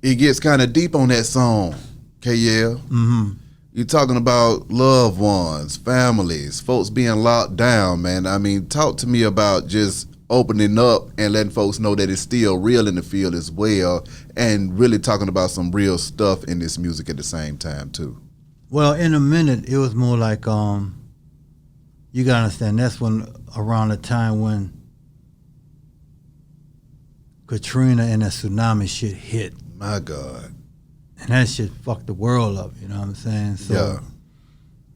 Speaker 1: it gets kind of deep on that song, KL.
Speaker 2: Mm-hmm.
Speaker 1: You're talking about loved ones, families, folks being locked down, man. I mean, talk to me about just opening up and letting folks know that it's still real in the field as well, and really talking about some real stuff in this music at the same time too.
Speaker 2: Well, in a minute, it was more like you gotta understand, that's when around the time when Katrina and the tsunami shit hit.
Speaker 1: My God.
Speaker 2: And that shit fucked the world up, you know what I'm saying? So,
Speaker 1: Yeah.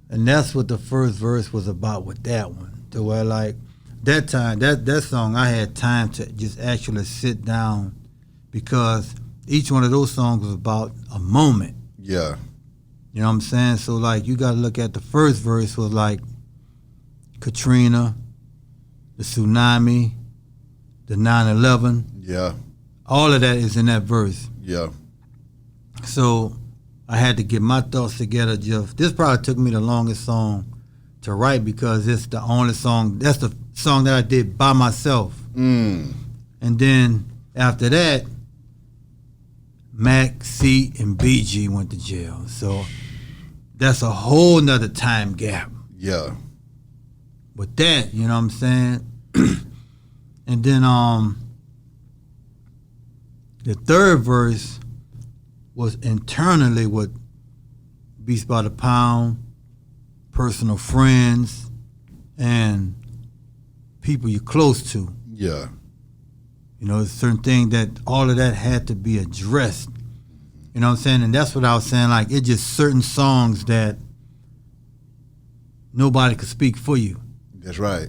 Speaker 2: And that's what the first verse was about with that one. To where like that time, that song, I had time to just actually sit down, because each one of those songs was about a moment.
Speaker 1: Yeah.
Speaker 2: You know what I'm saying? So like you gotta look at the first verse was like Katrina, the tsunami, the 9/11.
Speaker 1: Yeah.
Speaker 2: All of that is in that verse.
Speaker 1: Yeah.
Speaker 2: So I had to get my thoughts together. Just this probably took me the longest song to write, because it's the only song. That's the song that I did by myself.
Speaker 1: Mm.
Speaker 2: And then after that, Mac, C, and BG went to jail. So that's a whole nother time gap.
Speaker 1: Yeah.
Speaker 2: With that, you know what I'm saying? And then the third verse was internally with Beats by the Pound, personal friends, and people you're close to.
Speaker 1: Yeah.
Speaker 2: You know, there's certain things that all of that had to be addressed. You know what I'm saying? And that's what I was saying, like, it's just certain songs that nobody could speak for you.
Speaker 1: That's right.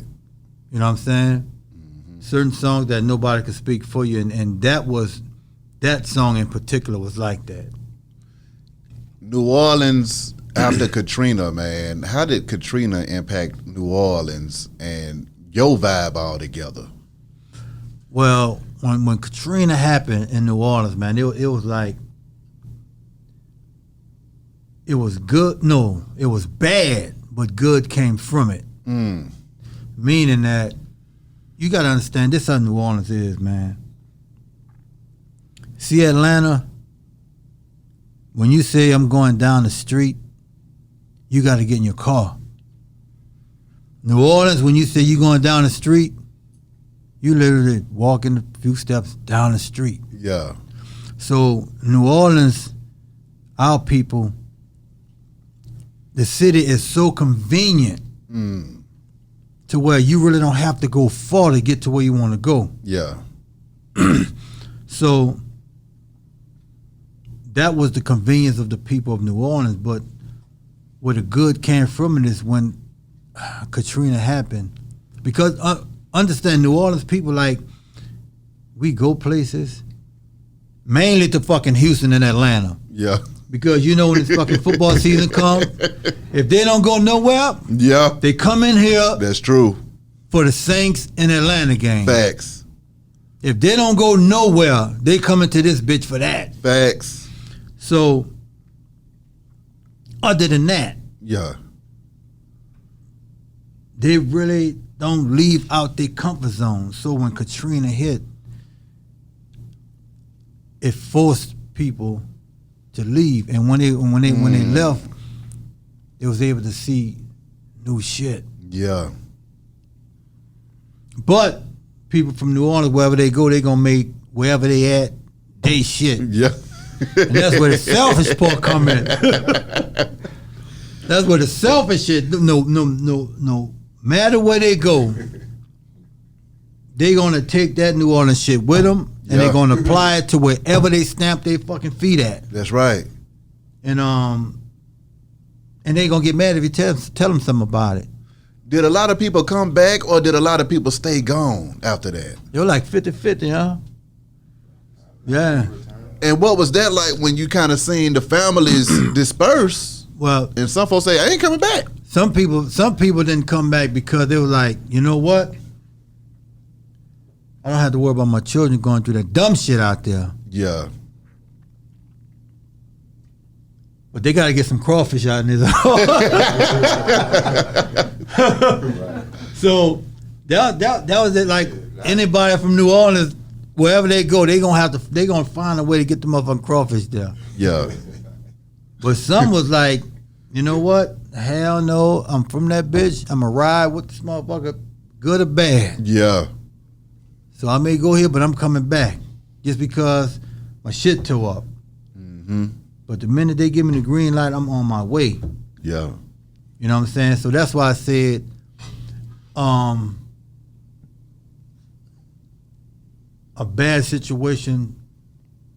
Speaker 2: You know what I'm saying? Mm-hmm. Certain songs that nobody could speak for you, and that song in particular was like that.
Speaker 1: New Orleans after Katrina, man. How did Katrina impact New Orleans and your vibe all together?
Speaker 2: Well, when Katrina happened in New Orleans, man, it was like, it was good. No, it was bad, but good came from it.
Speaker 1: Mm.
Speaker 2: Meaning that you got to understand, this is how New Orleans is, man. See Atlanta, when you say I'm going down the street, you got to get in your car. New Orleans, when you say you're going down the street, you literally walking a few steps down the street.
Speaker 1: Yeah.
Speaker 2: So New Orleans, our people, the city is so convenient to where you really don't have to go far to get to where you want to go.
Speaker 1: Yeah.
Speaker 2: So that was the convenience of the people of New Orleans. But where the good came from it is when Katrina happened. Because understand, New Orleans people, like, we go places, mainly to fucking Houston and Atlanta.
Speaker 1: Yeah.
Speaker 2: Because you know when this fucking football season comes, if they don't go nowhere,
Speaker 1: Yeah.
Speaker 2: they come in here
Speaker 1: That's true.
Speaker 2: for the Saints and Atlanta game.
Speaker 1: Facts.
Speaker 2: If they don't go nowhere, they come into this bitch for that.
Speaker 1: Facts.
Speaker 2: So, other than that,
Speaker 1: Yeah.
Speaker 2: they really don't leave out their comfort zone. So when Katrina hit, it forced people to leave, and when they left, they was able to see new shit.
Speaker 1: Yeah.
Speaker 2: But people from New Orleans, wherever they go, they gonna make wherever they at, they shit.
Speaker 1: Yeah.
Speaker 2: And that's where the selfish part come in. That's where the selfish shit. No matter where they go, they gonna take that New Orleans shit with them, and they gonna apply it to wherever they stamp their fucking feet at.
Speaker 1: That's right.
Speaker 2: And they gonna get mad if you tell them something about it.
Speaker 1: Did a lot of people come back, or did a lot of people stay gone after that?
Speaker 2: They were like 50-50, huh? Yeah.
Speaker 1: And what was that like when you kind of seen the families disperse?
Speaker 2: Well,
Speaker 1: And some folks say, I ain't coming back.
Speaker 2: some people didn't come back because they were like, you know what? I don't have to worry about my children going through that dumb shit out there.
Speaker 1: Yeah.
Speaker 2: But they got to get some crawfish out in this. So that was it. Like anybody from New Orleans, wherever they go, they gonna find a way to get the motherfucking crawfish there.
Speaker 1: Yeah.
Speaker 2: But some was like, You know what? Hell no. I'm from that bitch. I'm a ride with this motherfucker, good or bad.
Speaker 1: Yeah.
Speaker 2: So I may go here, but I'm coming back just because my shit tore up.
Speaker 1: Mm-hmm.
Speaker 2: But the minute they give me the green light, I'm on my way.
Speaker 1: Yeah.
Speaker 2: You know what I'm saying? So that's why I said, a bad situation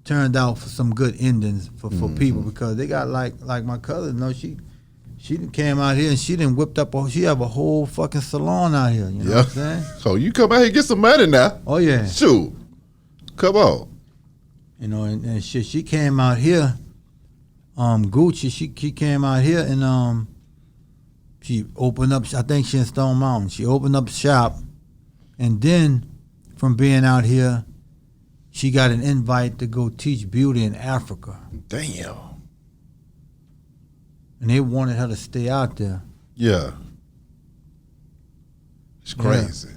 Speaker 2: turned out for some good endings for people, because they got like my cousin. No, she done came out here and she done whipped up. She have a whole fucking salon out here. You know what I'm saying?
Speaker 1: So you come out here and get some money now.
Speaker 2: Oh yeah.
Speaker 1: Shoot. Come on.
Speaker 2: You know, and shit. She came out here. Gucci. She came out here and she opened up. I think she in Stone Mountain. She opened up shop, and then from being out here, she got an invite to go teach beauty in Africa.
Speaker 1: Damn.
Speaker 2: And they wanted her to stay out there.
Speaker 1: Yeah. It's crazy.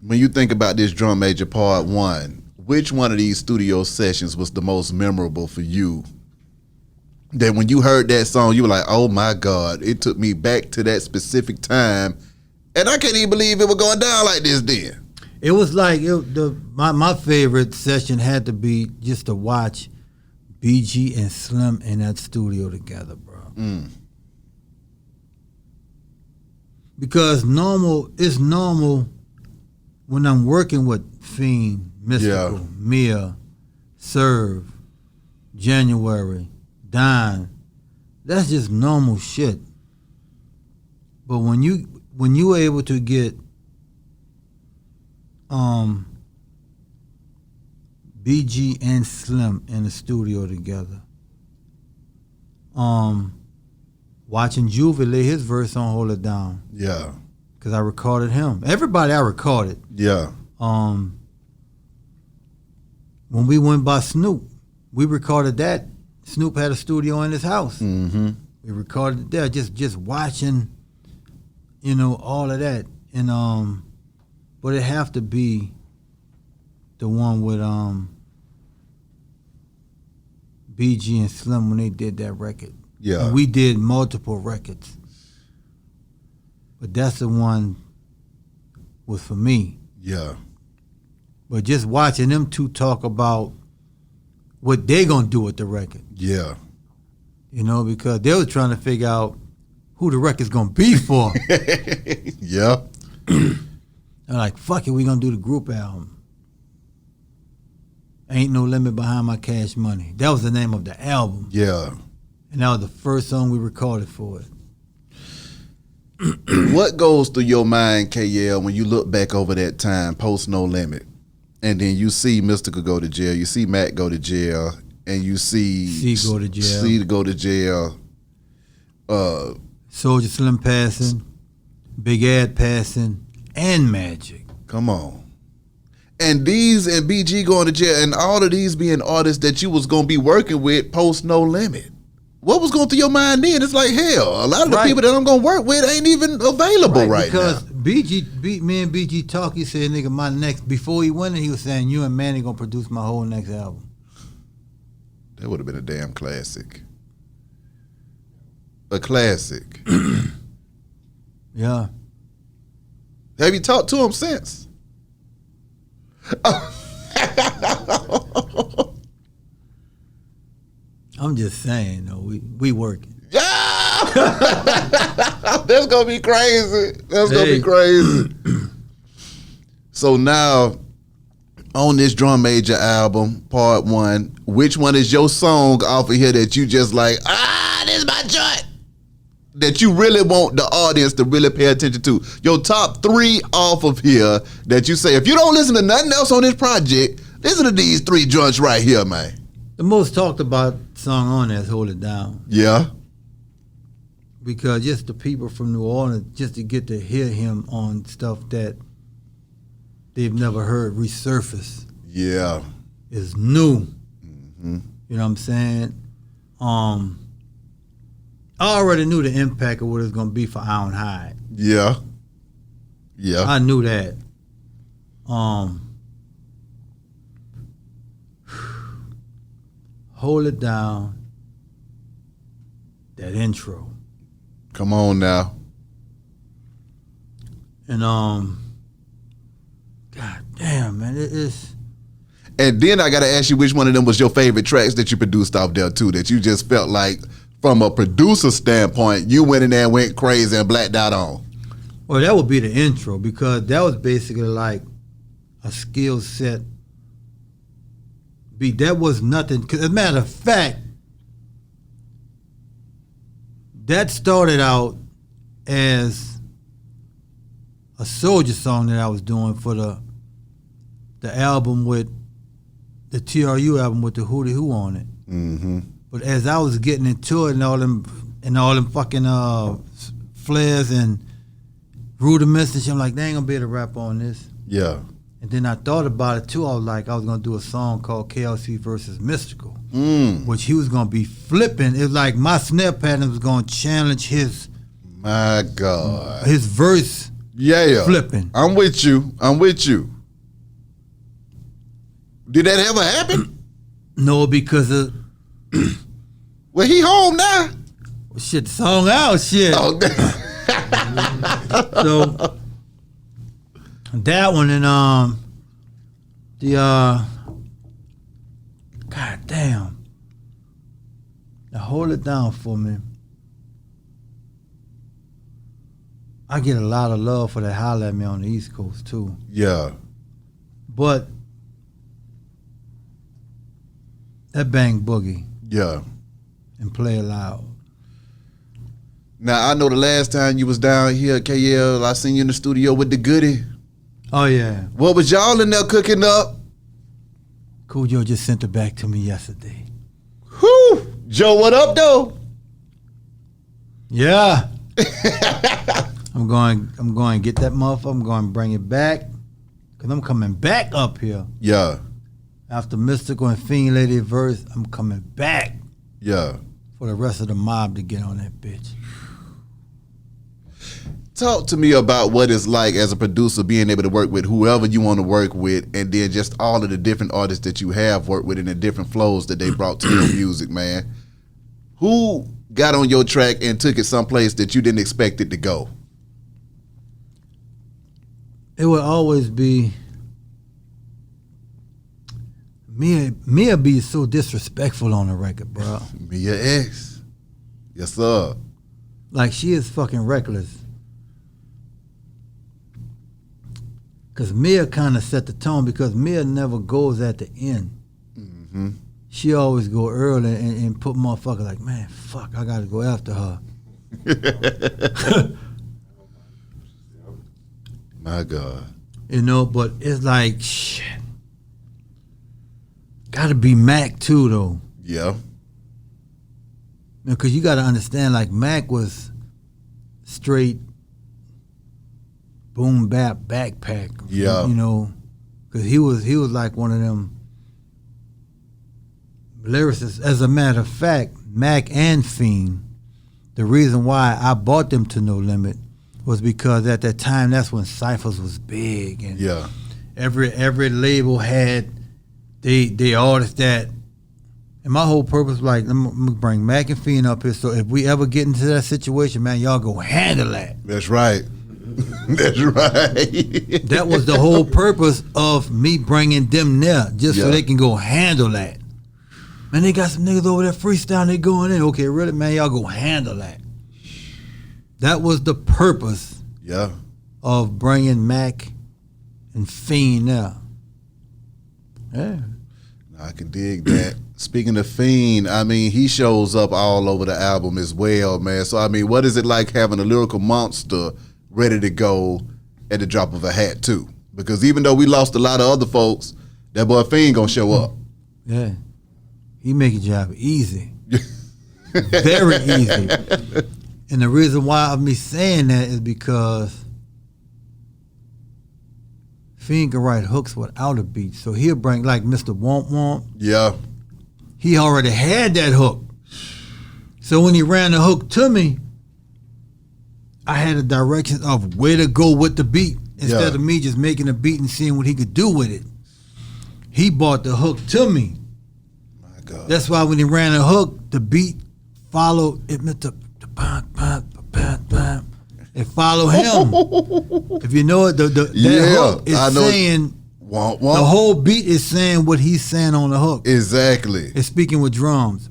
Speaker 1: When you think about this Drum Major Part 1, which one of these studio sessions was the most memorable for you? That when you heard that song, you were like, oh my God, it took me back to that specific time. And I can't even believe it was going down like this then.
Speaker 2: It was like, my favorite session had to be just to watch BG and Slim in that studio together, bro. Because it's normal when I'm working with Fiend, Mystikal, Mia, Serve, January, Don. That's just normal shit. But when you were able to get BG and Slim in the studio together, watching Juve lay his verse on Hold It Down.
Speaker 1: Yeah.
Speaker 2: Because I recorded him. Everybody I recorded.
Speaker 1: Yeah.
Speaker 2: When we went by Snoop, we recorded that. Snoop had a studio in his house.
Speaker 1: Mm-hmm.
Speaker 2: We recorded it there, just watching, all of that. And but it have to be the one with BG and Slim when they did that record.
Speaker 1: Yeah.
Speaker 2: And we did multiple records. But that's the one was for me.
Speaker 1: Yeah.
Speaker 2: But just watching them two talk about what they gonna do with the record.
Speaker 1: Yeah.
Speaker 2: Because they was trying to figure out who the record's gonna be for.
Speaker 1: Yeah.
Speaker 2: They're like, fuck it, we gonna do the group album. Ain't No Limit Behind My Cash Money. That was the name of the album.
Speaker 1: Yeah.
Speaker 2: And that was the first song we recorded for it.
Speaker 1: What goes through your mind, KL, when you look back over that time, post No Limit, and then you see Mystikal go to jail, you see Matt go to jail, and you see
Speaker 2: C go to jail.
Speaker 1: C go to jail.
Speaker 2: Soulja Slim passing, Big Ad passing, and Magic.
Speaker 1: Come on. And these and BG going to jail, and all of these being artists that you was going to be working with post No Limit. What was going through your mind then? It's like, hell, a lot of the people that I'm going to work with ain't even available right
Speaker 2: because
Speaker 1: now.
Speaker 2: Because me and BG talk, he said, nigga, before he went in, he was saying, you and Mannie going to produce my whole next album.
Speaker 1: That would have been a damn classic. A classic.
Speaker 2: Yeah.
Speaker 1: Have you talked to him since?
Speaker 2: I'm just saying, though, we working.
Speaker 1: Yeah! That's going to be crazy. That's going to be crazy. So now, on this Drum Major album, Part 1, which one is your song off of here that you just like, this is my joint? That you really want the audience to really pay attention to. Your top 3 off of here that you say, if you don't listen to nothing else on this project, listen to these 3 joints right here, man.
Speaker 2: The most talked about song on there is Hold It Down.
Speaker 1: Yeah.
Speaker 2: Because just the people from New Orleans, just to get to hear him on stuff that they've never heard resurface.
Speaker 1: Yeah.
Speaker 2: Is new.
Speaker 1: Mm-hmm.
Speaker 2: You know what I'm saying? I already knew the impact of what it was going to be for Iron Hide.
Speaker 1: Yeah. Yeah.
Speaker 2: I knew that. Hold It Down. that intro.
Speaker 1: Come on now.
Speaker 2: And God damn, man, it is.
Speaker 1: And then I gotta ask you which one of them was your favorite tracks that you produced off there too, that you just felt like from a producer standpoint, you went in there and went crazy and blacked out on.
Speaker 2: Well, that would be the intro because that was basically like a skill set beat. That was nothing. Cause as a matter of fact, that started out as a Soulja song that I was doing for the album with the TRU album with the Hootie Who on it.
Speaker 1: Mm-hmm.
Speaker 2: But as I was getting into it and all them fucking flares and rudiments and shit, I'm like, they ain't gonna be able to rap on this.
Speaker 1: Yeah.
Speaker 2: And then I thought about it too. I was like, I was gonna do a song called KLC versus Mystikal, which he was gonna be flipping. It was like my snare pattern was gonna challenge his.
Speaker 1: My God.
Speaker 2: His verse.
Speaker 1: Yeah.
Speaker 2: Flipping.
Speaker 1: I'm with you. Did that ever happen?
Speaker 2: No, because of.
Speaker 1: Well, he home now.
Speaker 2: Shit, the song out, shit.
Speaker 1: Oh,
Speaker 2: so that one and God damn. Now hold it down for me. I get a lot of love for that Holla at Me on the East Coast too.
Speaker 1: Yeah.
Speaker 2: But that Bang Boogie.
Speaker 1: Yeah.
Speaker 2: And Play It Loud.
Speaker 1: Now I know the last time you was down here at KL, I seen you in the studio with the Goody.
Speaker 2: Oh yeah.
Speaker 1: What was y'all in there cooking up?
Speaker 2: Cool Joe just sent it back to me yesterday.
Speaker 1: Whew. Joe, what up though?
Speaker 2: Yeah. I'm going to get that motherfucker. I'm going to bring it back. Because I'm coming back up here.
Speaker 1: Yeah.
Speaker 2: After Mystikal and Fiend Lady verse, I'm coming back.
Speaker 1: Yeah.
Speaker 2: For the rest of the mob to get on that bitch.
Speaker 1: Talk to me about what it's like as a producer being able to work with whoever you want to work with, and then just all of the different artists that you have worked with and the different flows that they brought to your music, man. Who got on your track and took it someplace that you didn't expect it to go?
Speaker 2: It would always be Mia be so disrespectful on the record, bro.
Speaker 1: Mia X. Yes, sir.
Speaker 2: Like, she is fucking reckless. Because Mia kind of set the tone because Mia never goes at the end.
Speaker 1: Mm-hmm.
Speaker 2: She always go early and put motherfuckers like, man, fuck, I got to go after her.
Speaker 1: My God.
Speaker 2: You know, but it's like, shit. Gotta be Mac too, though.
Speaker 1: Yeah.
Speaker 2: Because you gotta understand, like, Mac was straight boom bap backpack.
Speaker 1: Yeah.
Speaker 2: You know, because he was like one of them lyricists. As a matter of fact, Mac and Fiend, the reason why I bought them to No Limit was because at that time, that's when Cyphers was big. And
Speaker 1: yeah.
Speaker 2: Every label had they artists that, and my whole purpose was like, I'm gonna bring Mac and Fiend up here, so if we ever get into that situation, man, y'all go handle that.
Speaker 1: That's right. That's right.
Speaker 2: That was the whole purpose of me bringing them there, just so they can go handle that. Man, they got some niggas over there freestyling, they going in. Okay, really, man, y'all go handle that. That was the purpose of bringing Mac and Fiend there. Yeah.
Speaker 1: I can dig that. Speaking of Fiend, I mean, he shows up all over the album as well, man. So, I mean, what is it like having a lyrical monster ready to go at the drop of a hat, too? Because even though we lost a lot of other folks, that boy Fiend gonna show up.
Speaker 2: Yeah. He make your job easy. Very easy. And the reason why of me saying that is because Fiend can write hooks without a beat. So he'll bring, like Mr. Womp Womp.
Speaker 1: Yeah.
Speaker 2: He already had that hook. So when he ran the hook to me, I had a direction of where to go with the beat instead of me just making a beat and seeing what he could do with it. He brought the hook to me.
Speaker 1: My God.
Speaker 2: That's why when he ran the hook, the beat follow it. It follow him. If you know it, that hook is saying. The whole beat is saying what he's saying on the hook.
Speaker 1: Exactly.
Speaker 2: It's speaking with drums.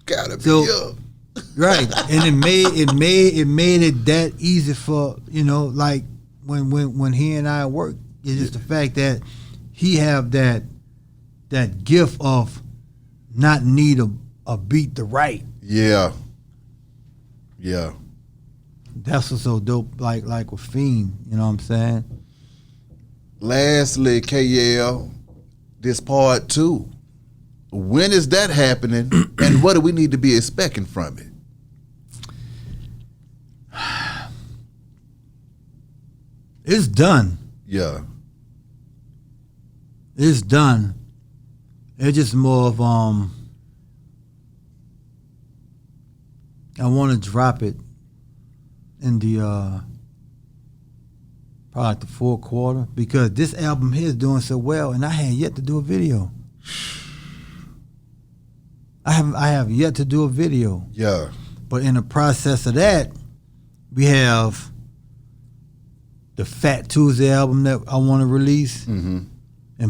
Speaker 1: Gotta be up.
Speaker 2: Right. And it made it that easy for, like when he and I work. It's just the fact that he have that gift of not need a beat to write.
Speaker 1: Yeah. Yeah.
Speaker 2: That's what's so dope, like with Fiend, you know what I'm saying?
Speaker 1: Lastly, KL, this part 2. When is that happening, and what do we need to be expecting from it?
Speaker 2: It's done.
Speaker 1: Yeah.
Speaker 2: It's done. It's just more of I want to drop it in the probably the fourth quarter, because this album here is doing so well, and I had yet to do a video. I have yet to do a video.
Speaker 1: Yeah.
Speaker 2: But in the process of that, we have the Fat Tuesday album that I want to release, and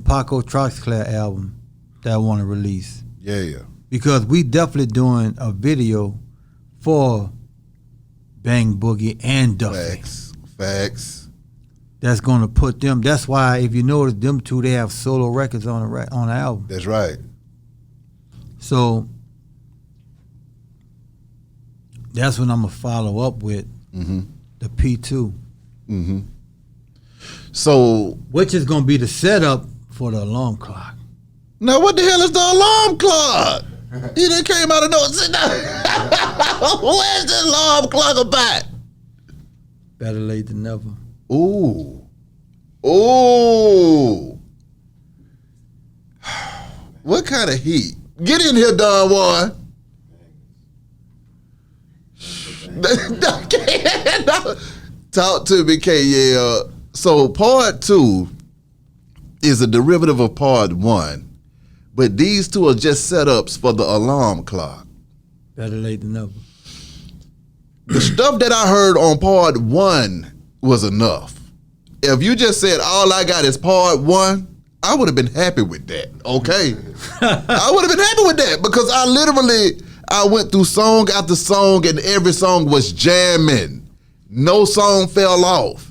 Speaker 2: Paco Troxclair album that I want to release.
Speaker 1: Yeah.
Speaker 2: Because we definitely doing a video for Bang Boogie and Duffy.
Speaker 1: Facts.
Speaker 2: That's gonna put them. That's why, if you notice, them two, they have solo records on the album.
Speaker 1: That's right.
Speaker 2: So that's what I'm gonna follow up with the P2.
Speaker 1: So,
Speaker 2: which is gonna be the setup for the alarm clock.
Speaker 1: Now what the hell is the alarm clock? He done came out of nowhere. Where's the alarm clock about?
Speaker 2: Better late than never.
Speaker 1: Ooh. What kind of heat? Get in here, Don Juan. Talk to me, KL. So part 2 is a derivative of part 1, but these two are just setups for the alarm clock.
Speaker 2: Better late than never.
Speaker 1: The stuff that I heard on part 1 was enough. If you just said all I got is part 1, I would have been happy with that. Okay, I would have been happy with that, because I went through song after song, and every song was jamming. No song fell off.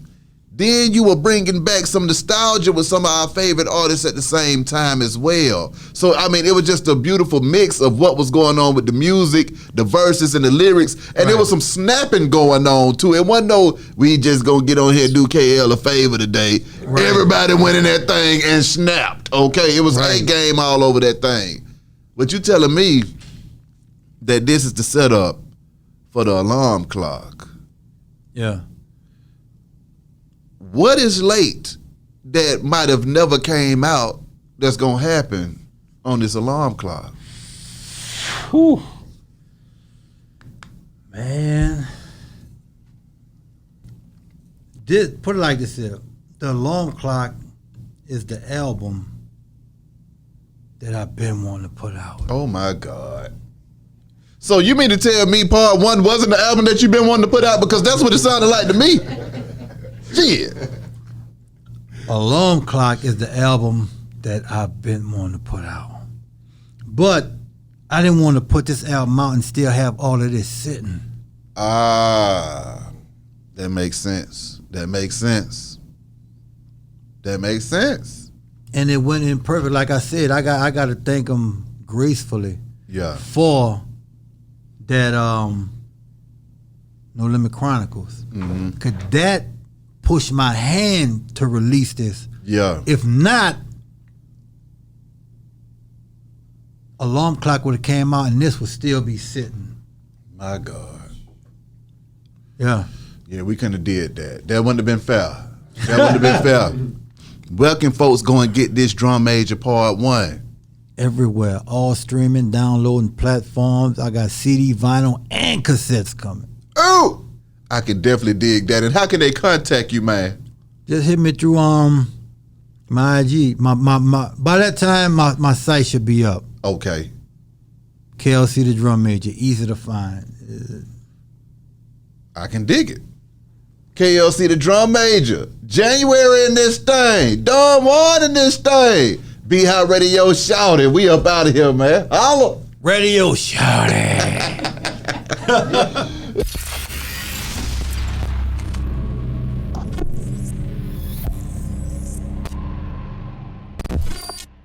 Speaker 1: Then you were bringing back some nostalgia with some of our favorite artists at the same time as well. So, I mean, it was just a beautiful mix of what was going on with the music, the verses, and the lyrics. And there was some snapping going on, too. It wasn't no, we just gonna get on here and do KL a favor today. Right. Everybody went in that thing and snapped, okay? It was a game all over that thing. But you telling me that this is the setup for the alarm clock.
Speaker 2: Yeah.
Speaker 1: What is late that might have never came out that's gonna happen on this alarm clock?
Speaker 2: Whew. Man. Put it like this here. The alarm clock is the album that I've been wanting to put out.
Speaker 1: Oh my God. So you mean to tell me part 1 wasn't the album that you've been wanting to put out? Because that's what it sounded like to me. Shit.
Speaker 2: Alarm Clock is the album that I've been wanting to put out. But I didn't want to put this album out and still have all of this sitting.
Speaker 1: That makes sense.
Speaker 2: And it went in perfect. Like I said, I got to thank him gracefully.
Speaker 1: Yeah.
Speaker 2: For that No Limit Chronicles. Cause that pushed my hand to release this.
Speaker 1: Yeah.
Speaker 2: If not, Alarm Clock would have came out and this would still be sitting.
Speaker 1: My God.
Speaker 2: Yeah.
Speaker 1: Yeah, we couldn't have did that. That wouldn't have been fair. Where can folks go and get this Drum Major Part 1?
Speaker 2: Everywhere. All streaming, downloading platforms. I got CD, vinyl, and cassettes coming.
Speaker 1: Oh! I can definitely dig that. And how can they contact you, man?
Speaker 2: Just hit me through my IG. My by that time my site should be up.
Speaker 1: Okay.
Speaker 2: KLC the drum major, easy to find.
Speaker 1: I can dig it. KLC the drum major. January in this thing. Don Juan in this thing. Be Hot Radio shouted. We up out of here, man. Holla.
Speaker 2: Radio shouted.